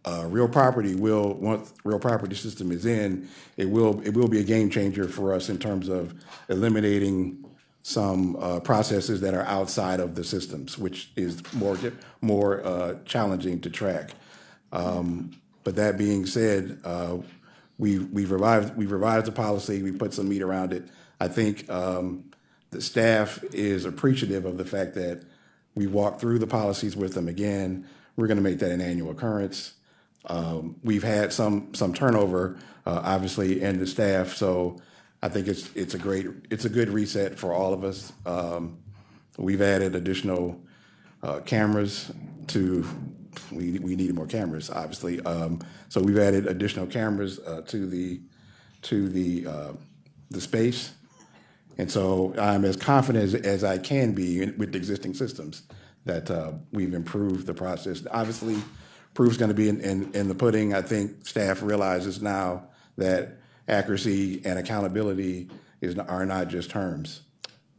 Real property once real property system is in, it will be a game changer for us in terms of eliminating some processes that are outside of the systems, which is more challenging to track. But that being said, we've revised the policy. We put some meat around it. I think the staff is appreciative of the fact that we walked through the policies with them again. We're going to make that an annual occurrence. We've had some turnover, obviously, in the staff, so I think it's a good reset for all of us. We've added additional cameras to. We needed more cameras, obviously. So we've added additional cameras to the space. And so I'm as confident as I can be with the existing systems that we've improved the process. Obviously, proof's going to be in the pudding. I think staff realizes now that accuracy and accountability are not just terms.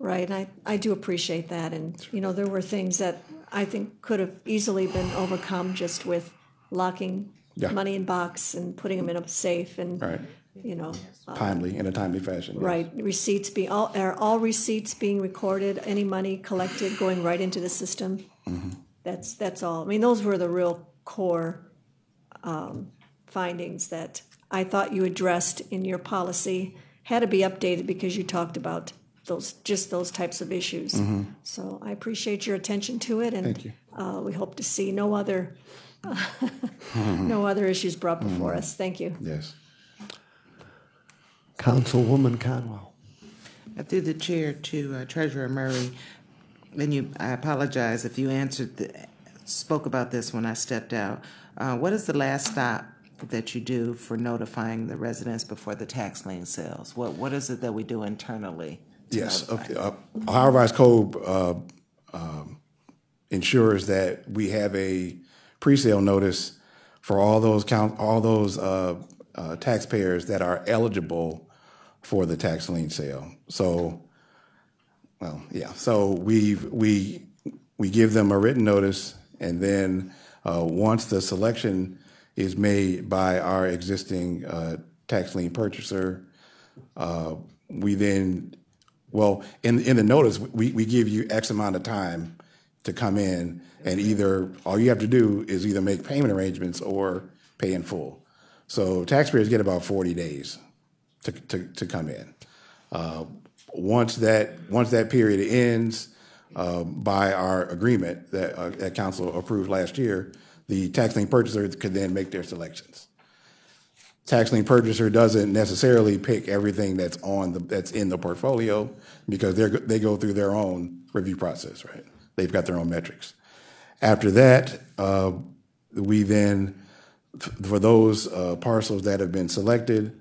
Right, I do appreciate that. And, there were things that I think could have easily been overcome just with locking money in box and putting them in a safe and, right. In a timely fashion. Yes. Right. Receipts are all receipts being recorded, any money collected going right into the system? That's all. I mean, those were the real core findings that I thought you addressed in your policy. Had to be updated because you talked about those types of issues. Mm-hmm. So I appreciate your attention to it, and Thank you. We hope to see no other no other issues brought before us. Thank you. Yes. Councilwoman Conwell. Through the chair to Treasurer Murray, and I apologize if you spoke about this when I stepped out. What is the last stop that you do for notifying the residents before the tax lien sales? What is it that we do internally? Yes. Okay. Ohio Revised Code ensures that we have a pre-sale notice for all those taxpayers that are eligible for the tax lien sale. So, well, yeah. So we give them a written notice, and then once the selection is made by our existing tax lien purchaser, we then, well, in the notice, we give you X amount of time to come in, and either all you have to do is either make payment arrangements or pay in full. So taxpayers get about 40 days to come in. Once that period ends, by our agreement that council approved last year, the tax lien purchaser could then make their selections. Tax lien purchaser doesn't necessarily pick everything that's in the portfolio, because they go through their own review process, right? They've got their own metrics. After that, we then, for those parcels that have been selected,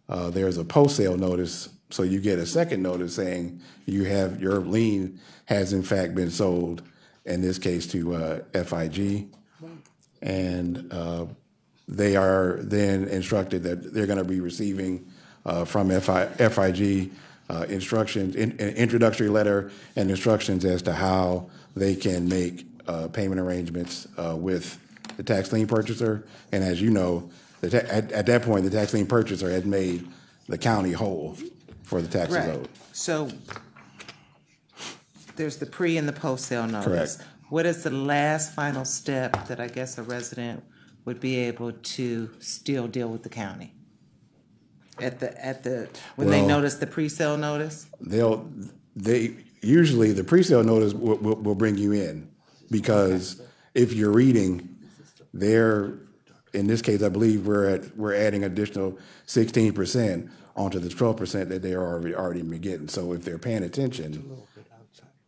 there's a post-sale notice. So you get a second notice saying your lien has in fact been sold, in this case to FIG, and they are then instructed that they're going to be receiving from FIG instructions, an introductory letter and instructions as to how they can make payment arrangements with the tax lien purchaser. And as you know, at that point, the tax lien purchaser has made the county whole for the taxes owed. So there's the pre and the post sale notice. Correct. What is the last final step that I guess a resident would be able to still deal with the county? When they notice the pre-sale notice? Usually the pre-sale notice will bring you in, because if you're reading, in this case, I believe we're adding additional 16% onto the 12% that they're already been getting. So if they're paying attention,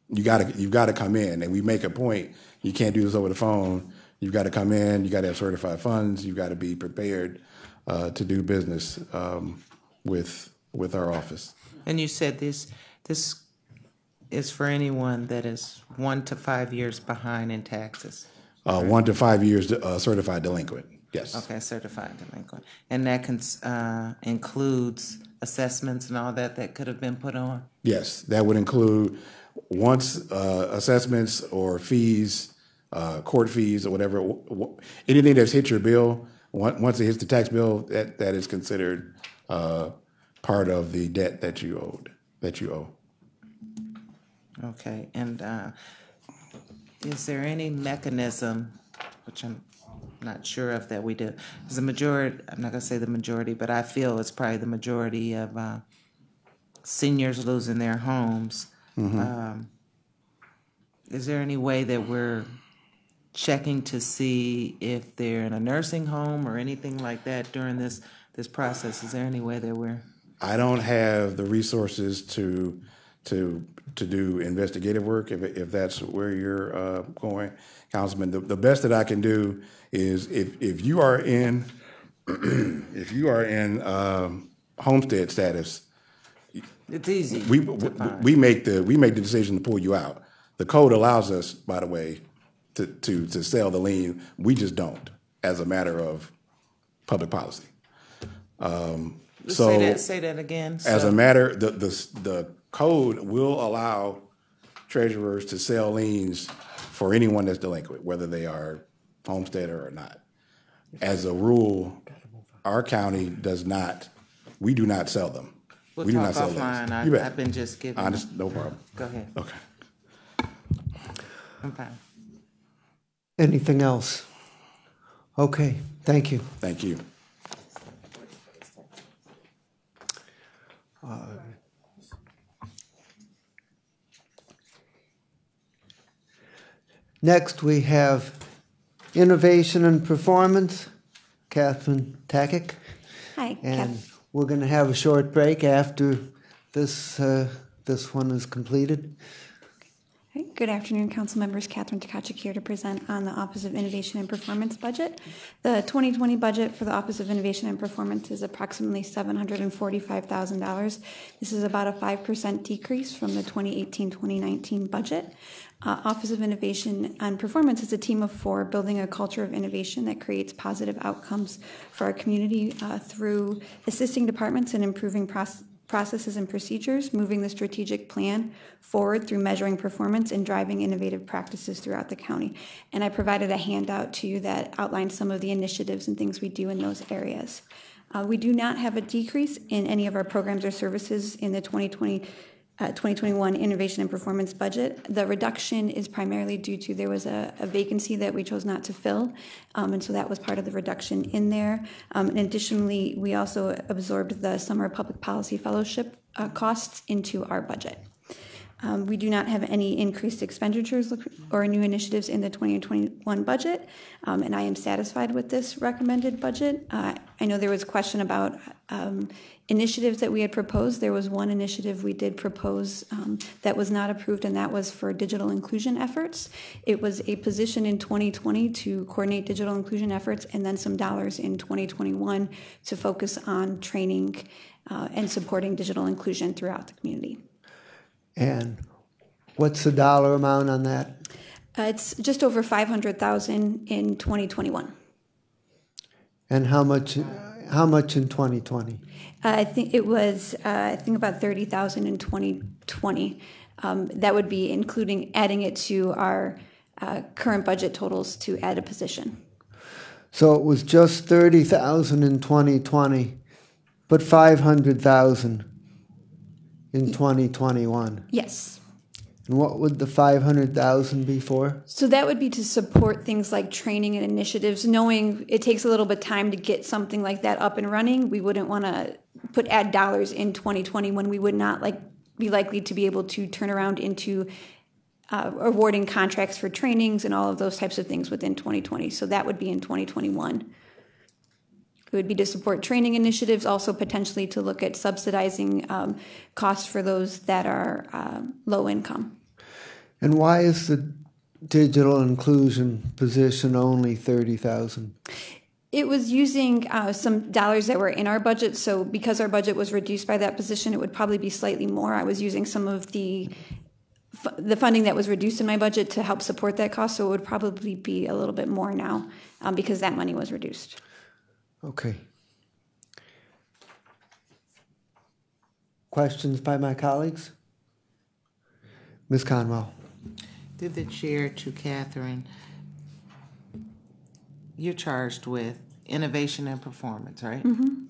you've got to come in, and we make a point. You can't do this over the phone. You've got to come in. You got to have certified funds. You've got to be prepared to do business with our office. And you said this is for anyone that is 1 to 5 years behind in taxes. 1 to 5 years certified delinquent. Yes. Okay, certified delinquent, and that includes assessments and all that could have been put on. Yes, that would include once assessments or fees, court fees or whatever, anything that's hit your bill. Once it hits the tax bill, that is considered part of the debt that you owe. Okay, and is there any mechanism, which I'm not sure of, that we do? Is the majority, I'm not going to say the majority, but I feel it's probably the majority of seniors losing their homes. Mm-hmm. Is there any way that we're checking to see if they're in a nursing home or anything like that during this process? Is there any way that we're... I don't have the resources to do investigative work, if that's where you're going, Councilman. The best that I can do is if you are in homestead status, it's easy. We make the decision to pull you out. The code allows us, by the way, to sell the lien. We just don't, as a matter of public policy. Say that again. As a matter, the code will allow treasurers to sell liens for anyone that's delinquent, whether they are homesteader or not. As a rule, our county does not. We do not sell them. We'll we do talk not sell offline. I've been just giving. No problem. Go ahead. Okay. I'm fine. Anything else? Okay, thank you. Thank you. Next, we have Innovation and Performance, Catherine Takic. Hi, And we're going to have a short break after this one is completed. Good afternoon, council members. Catherine Tkachuk here to present on the Office of Innovation and Performance budget. The 2020 budget for the Office of Innovation and Performance is approximately $745,000. This is about a 5% decrease from the 2018-2019 budget. Office of Innovation and Performance is a team of 4 building a culture of innovation that creates positive outcomes for our community through assisting departments in improving processes and procedures, moving the strategic plan forward through measuring performance and driving innovative practices throughout the county. And I provided a handout to you that outlines some of the initiatives and things we do in those areas. We do not have a decrease in any of our programs or services in the 2021 Innovation and Performance budget. The reduction is primarily due to there was a vacancy that we chose not to fill, and so that was part of the reduction in there. And additionally, we also absorbed the Summer Public Policy Fellowship costs into our budget. We do not have any increased expenditures or new initiatives in the 2021 budget, and I am satisfied with this recommended budget. I know there was a question about initiatives that we had proposed. There was one initiative we did propose that was not approved, and that was for digital inclusion efforts. It was a position in 2020 to coordinate digital inclusion efforts, and then some dollars in 2021 to focus on training and supporting digital inclusion throughout the community. And what's the dollar amount on that? It's just over $500,000 in 2021. And how much in 2020? I think it was about $30,000 in 2020. That would be including adding it to our current budget totals to add a position. So it was just $30,000 in 2020, but $500,000 in 2021. Yes. And what would the $500,000 be for? So that would be to support things like training and initiatives. Knowing it takes a little bit of time to get something like that up and running, we wouldn't want to add dollars in 2020 when we would not be likely to be able to turn around into awarding contracts for trainings and all of those types of things within 2020. So that would be in 2021. It would be to support training initiatives, also potentially to look at subsidizing costs for those that are low income. And why is the digital inclusion position only $30,000? It was using some dollars that were in our budget, so because our budget was reduced by that position, it would probably be slightly more. I was using some of the funding that was reduced in my budget to help support that cost, so it would probably be a little bit more now because that money was reduced. Okay. Questions by my colleagues? Ms. Conwell. Through the chair to Catherine, you're charged with innovation and performance, right? Mm-hmm.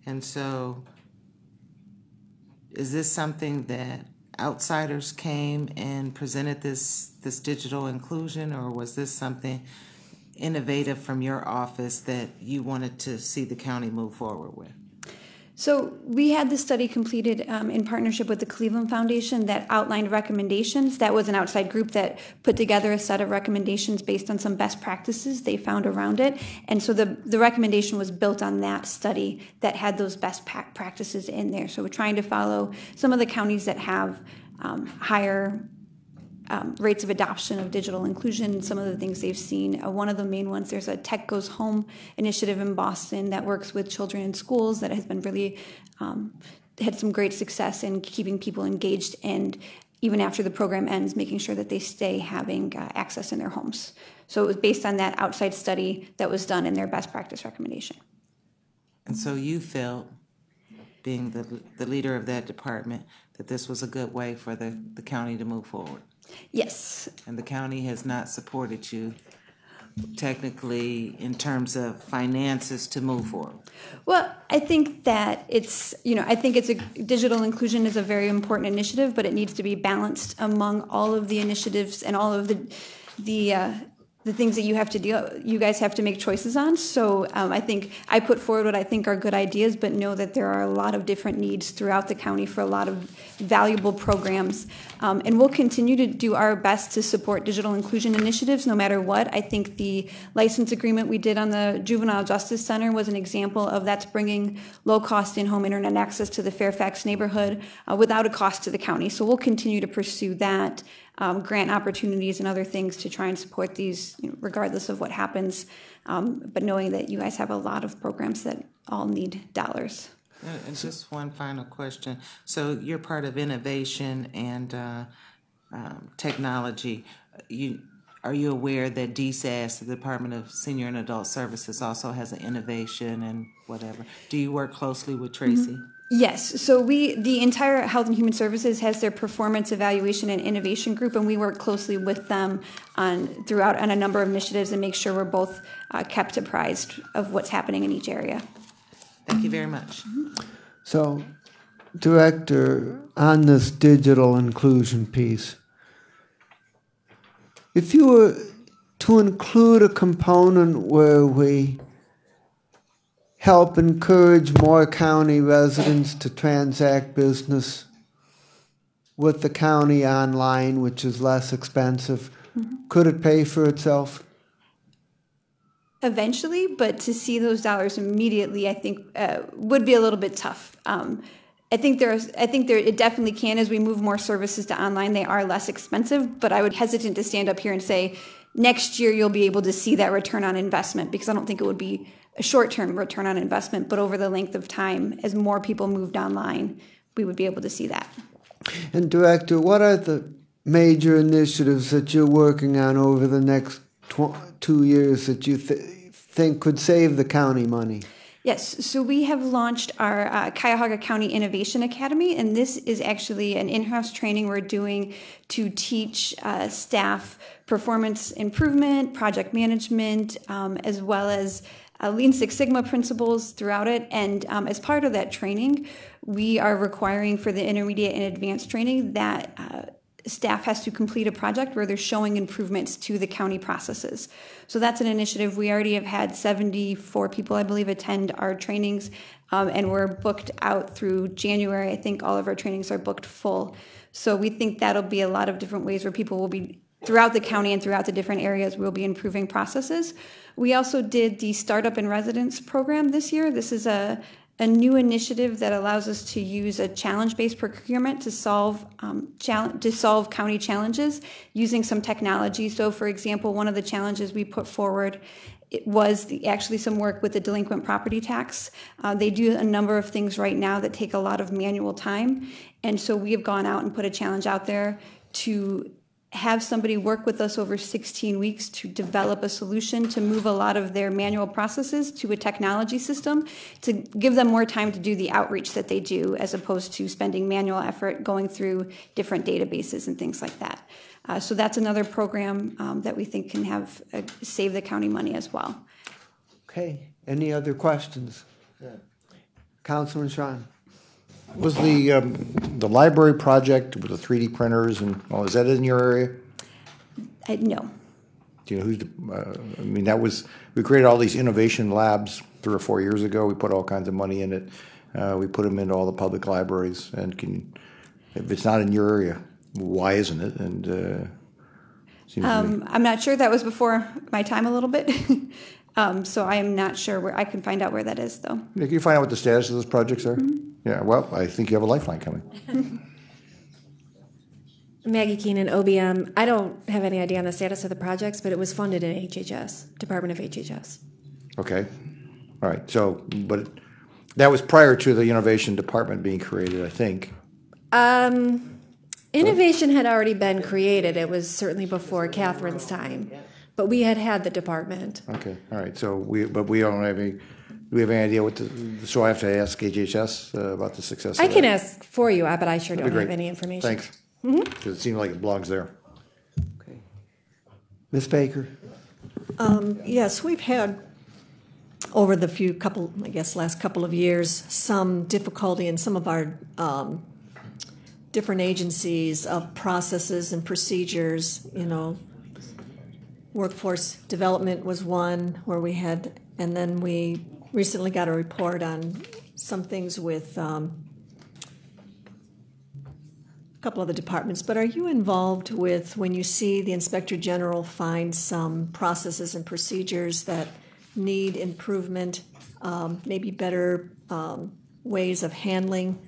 And so is this something that outsiders came and presented this digital inclusion, or was this something innovative from your office that you wanted to see the county move forward with? So we had this study completed in partnership with the Cleveland Foundation that outlined recommendations. That was an outside group that put together a set of recommendations based on some best practices they found around it. And so the recommendation was built on that study that had those best practices in there. So we're trying to follow some of the counties that have higher rates of adoption of digital inclusion, some of the things they've seen. One of the main ones, there's a Tech Goes Home initiative in Boston that works with children in schools that has been really, had some great success in keeping people engaged, and even after the program ends, making sure that they stay having access in their homes. So it was based on that outside study that was done in their best practice recommendation. And so you felt, being the leader of that department, that this was a good way for the county to move forward? Yes. And the county has not supported you technically in terms of finances to move forward? Well, I think that digital inclusion is a very important initiative, but it needs to be balanced among all of the initiatives and all of the the things that you guys have to make choices on. So I think I put forward what I think are good ideas, but know that there are a lot of different needs throughout the county for a lot of valuable programs. And we'll continue to do our best to support digital inclusion initiatives no matter what. I think the license agreement we did on the Juvenile Justice Center was an example of that's bringing low-cost in-home internet access to the Fairfax neighborhood without a cost to the county. So we'll continue to pursue that. Grant opportunities and other things to try and support these, regardless of what happens, but knowing that you guys have a lot of programs that all need dollars. And just one final question. So you're part of innovation and technology. Are you aware that DSAS, the Department of Senior and Adult Services, also has an innovation and whatever? Do you work closely with Tracy? Mm-hmm. Yes, so the entire Health and Human Services has their performance evaluation and innovation group, and we work closely with them on a number of initiatives and make sure we're both kept apprised of what's happening in each area. Thank you very much. So, Director, on this digital inclusion piece, if you were to include a component where we help encourage more county residents to transact business with the county online, which is less expensive, could it pay for itself? Eventually, but to see those dollars immediately, I think would be a little bit tough. I think it definitely can as we move more services to online. They are less expensive, but I would hesitant to stand up here and say next year you'll be able to see that return on investment, because I don't think it would be a short-term return on investment, but over the length of time, as more people moved online, we would be able to see that. And Director, what are the major initiatives that you're working on over the next 2 years that you think could save the county money? Yes, so we have launched our Cuyahoga County Innovation Academy, and this is actually an in-house training we're doing to teach staff performance improvement, project management, as well as Lean Six Sigma principles throughout it. And as part of that training, we are requiring for the intermediate and advanced training that staff has to complete a project where they're showing improvements to the county processes. So that's an initiative. We already have had 74 people, I believe, attend our trainings, and we're booked out through January. I think all of our trainings are booked full. So we think that'll be a lot of different ways where people will be, throughout the county and throughout the different areas, we'll be improving processes. We also did the Startup in Residence program this year. This is a new initiative that allows us to use a challenge-based procurement to solve county challenges using some technology. So, for example, one of the challenges we put forward was actually some work with the delinquent property tax. They do a number of things right now that take a lot of manual time, and so we have gone out and put a challenge out there to have somebody work with us over 16 weeks to develop a solution to move a lot of their manual processes to a technology system to give them more time to do the outreach that they do, as opposed to spending manual effort going through different databases and things like that. So that's another program that we think can have save the county money as well. Okay. Any other questions? Yeah. Councilman Schron. Was the library project with the 3D printers and all, is that in your area? No. Do you know who's? I mean, we created all these innovation labs 3 or 4 years ago. We put all kinds of money in it. We put them into all the public libraries. And if it's not in your area, why isn't it? And I'm not sure. That was before my time a little bit. So I am not sure where. I can find out where that is, though. Can you find out what the status of those projects are? Mm-hmm. Yeah, well, I think you have a lifeline coming. Maggie Keenan, OBM. I don't have any idea on the status of the projects, but it was funded in HHS, Department of HHS. Okay. All right. So, but that was prior to the innovation department being created, I think. Innovation had already been created. It was certainly before Catherine's time. But we had the department. Okay. All right. So but we don't have any. Do we have any idea so I have to ask HHS about the success of that? I can ask for you, but I sure don't have any information. Thanks. Because it seemed like it belongs there. Okay. Ms. Baker. Yes, we've had over the last couple of years, some difficulty in some of our different agencies of processes and procedures, workforce development was one where we had, and then we recently got a report on some things with a couple of the departments. But are you involved with when you see the Inspector General find some processes and procedures that need improvement, maybe better ways of handling?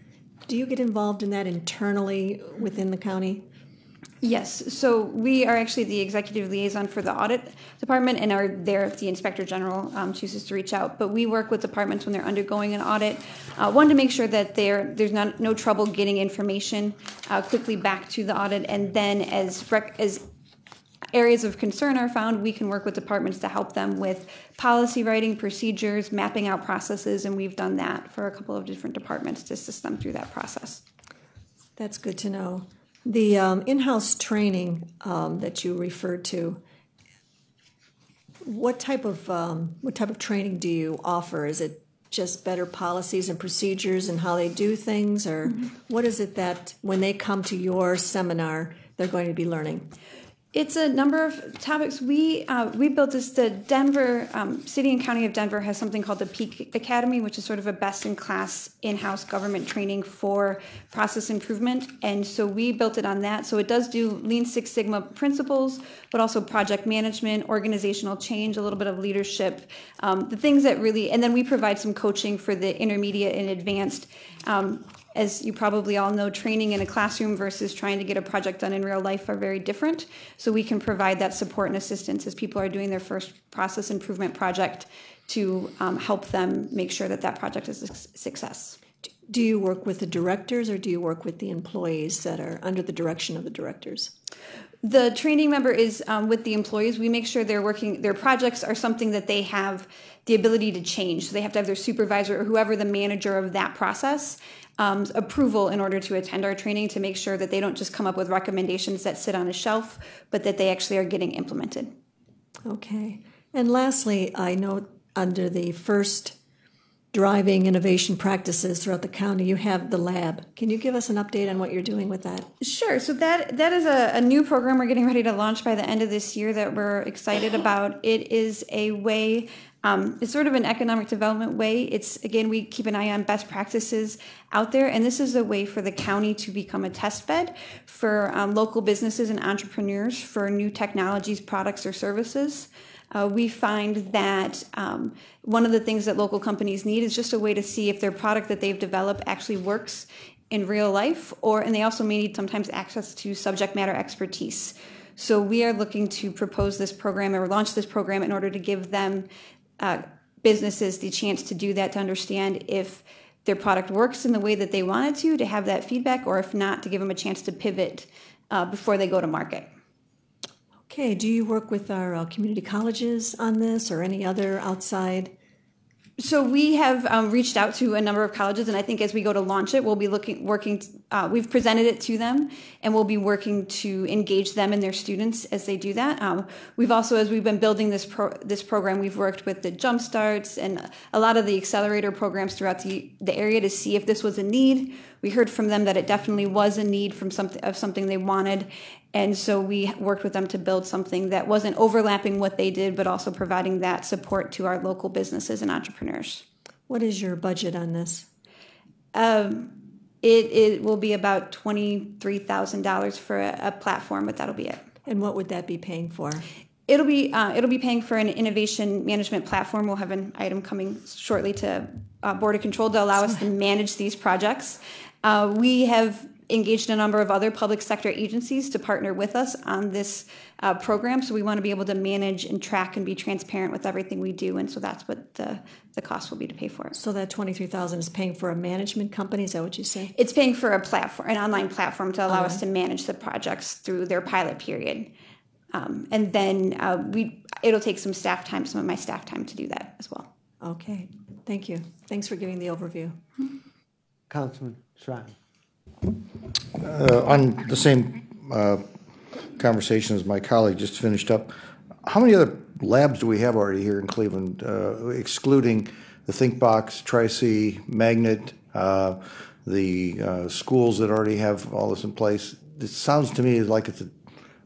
Do you get involved in that internally within the county? Yes, so we are actually the executive liaison for the audit department and are there if the inspector general chooses to reach out. But we work with departments when they're undergoing an audit, one, to make sure that there's no trouble getting information quickly back to the audit, and then as areas of concern are found, we can work with departments to help them with policy writing, procedures, mapping out processes, and we've done that for a couple of different departments to assist them through that process. That's good to know. The in-house training that you referred to, what type of training do you offer? Is it just better policies and procedures and how they do things, or what is it that when they come to your seminar they're going to be learning? It's a number of topics. We built this. The Denver City and County of Denver has something called the Peak Academy, which is sort of a best-in-class in-house government training for process improvement. And so we built it on that. So it does do Lean Six Sigma principles, but also project management, organizational change, a little bit of leadership, the things that really. And then we provide some coaching for the intermediate and advanced. As you probably all know, training in a classroom versus trying to get a project done in real life are very different. So we can provide that support and assistance as people are doing their first process improvement project to help them make sure that that project is a success. Do you work with the directors or do you work with the employees that are under the direction of the directors? The training member is with the employees. We make sure their projects are something that they have the ability to change. So they have to have their supervisor or whoever the manager of that process approval in order to attend our training, to make sure that they don't just come up with recommendations that sit on a shelf, but that they actually are getting implemented. Okay. And lastly, I know under the first driving innovation practices throughout the county, you have the lab. Can you give us an update on what you're doing with that? Sure. So that is a new program we're getting ready to launch by the end of this year that we're excited about. It is a way, it's sort of an economic development way. It's, again, we keep an eye on best practices out there, and this is a way for the county to become a test bed for local businesses and entrepreneurs for new technologies, products, or services. We find that one of the things that local companies need is just a way to see if their product that they've developed actually works in real life, and they also may need sometimes access to subject matter expertise. So we are looking to propose this program or launch this program in order to give them businesses the chance to do that, to understand if their product works in the way that they want it to have that feedback, or if not, to give them a chance to pivot before they go to market. Okay, do you work with our community colleges on this or any other outside? So we have reached out to a number of colleges, and I think as we go to launch it, we'll be we've presented it to them, and we'll be working to engage them and their students as they do that. We've also, as we've been building this program, we've worked with the Jump Starts and a lot of the accelerator programs throughout the area to see if this was a need. We heard from them that it definitely was a need from something they wanted, and so we worked with them to build something that wasn't overlapping what they did, but also providing that support to our local businesses and entrepreneurs. What is your budget on this? It will be about $23,000 for a platform, but that'll be it. And what would that be paying for? It'll be paying for an innovation management platform. We'll have an item coming shortly to Board of Control to allow us to manage these projects. We have engaged a number of other public sector agencies to partner with us on this program. So we want to be able to manage and track and be transparent with everything we do. And so that's what the cost will be to pay for it. So that $23,000 is paying for a management company? Is that what you say? It's paying for a platform, an online platform to allow us to manage the projects through their pilot period. And then it'll take some of my staff time to do that as well. Okay. Thank you. Thanks for giving the overview. Councilman Schrein. On the same conversation as my colleague just finished up, how many other labs do we have already here in Cleveland, excluding the ThinkBox, Tri-C, Magnet, the schools that already have all this in place? It sounds to me like it's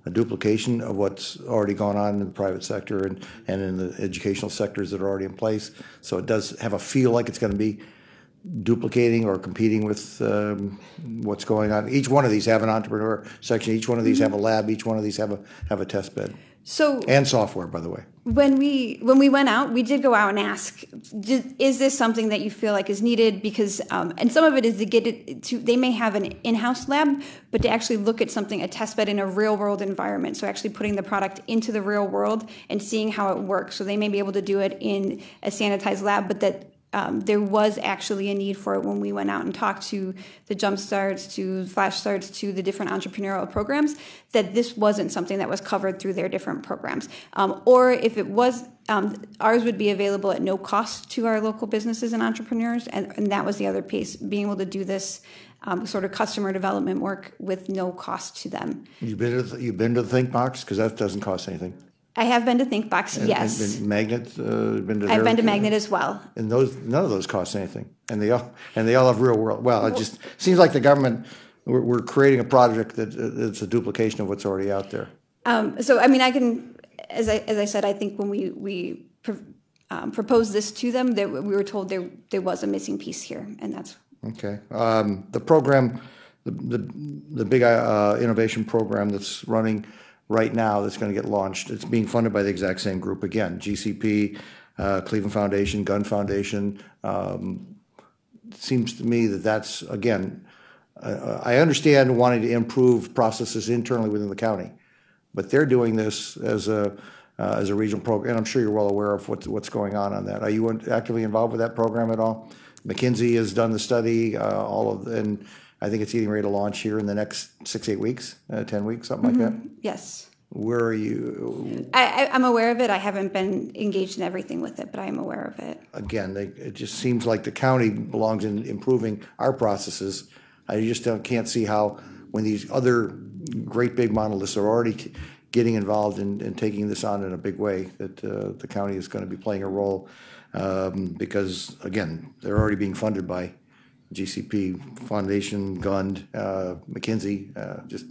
a duplication of what's already gone on in the private sector and in the educational sectors that are already in place. So it does have a feel like it's going to be duplicating or competing with what's going on. Each one of these have an entrepreneur section. Each one of these have a lab. Each one of these have a test bed. So and software, by the way. When we went out, we did go out and ask, is this something that you feel like is needed? Because and some of it is to get it to, they may have an in-house lab, but to actually look at something, a test bed in a real world environment. So actually putting the product into the real world and seeing how it works. So they may be able to do it in a sanitized lab, but that there was actually a need for it when we went out and talked to the Jump Starts, to Flash Starts, to the different entrepreneurial programs, that this wasn't something that was covered through their different programs. Or if it was, ours would be available at no cost to our local businesses and entrepreneurs, and that was the other piece, being able to do this sort of customer development work with no cost to them. You've been to the Think Box? Because that doesn't cost anything. I have been to ThinkBox, yes. And Magnet, I've been to Magnet as well. And none of those cost anything, and they all have real world. Well, it just seems like the government we're creating a project that it's a duplication of what's already out there. So I mean, I can, as I said, I think when we proposed this to them, that we were told there was a missing piece here, and that's okay. The program, the big innovation program that's running right now that's going to get launched. It's being funded by the exact same group again, GCP, Cleveland Foundation, Gunn Foundation. It seems to me that's, again, I understand wanting to improve processes internally within the county, but they're doing this as a regional program, and I'm sure you're well aware of what's going on that. Are you actively involved with that program at all? McKinsey has done the study, and I think it's getting ready to launch here in the next 6-8 weeks, 10 weeks, something like that. Yes. Where are you? I'm aware of it. I haven't been engaged in everything with it, but I am aware of it. Again, it just seems like the county belongs in improving our processes. I just can't see how, when these other great big monoliths are already getting involved in taking this on in a big way, that the county is going to be playing a role because, again, they're already being funded by GCP, Foundation, Gund, McKinsey. Just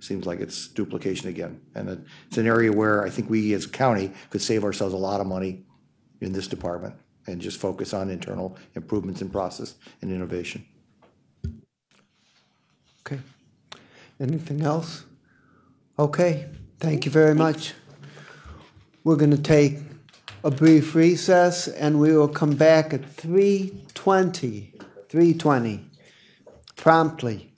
seems like it's duplication again. And it's an area where I think we as a county could save ourselves a lot of money in this department and just focus on internal improvements in process and innovation. Okay. Anything else? Okay. Thank you very much. We're going to take a brief recess and we will come back at 3:20 promptly.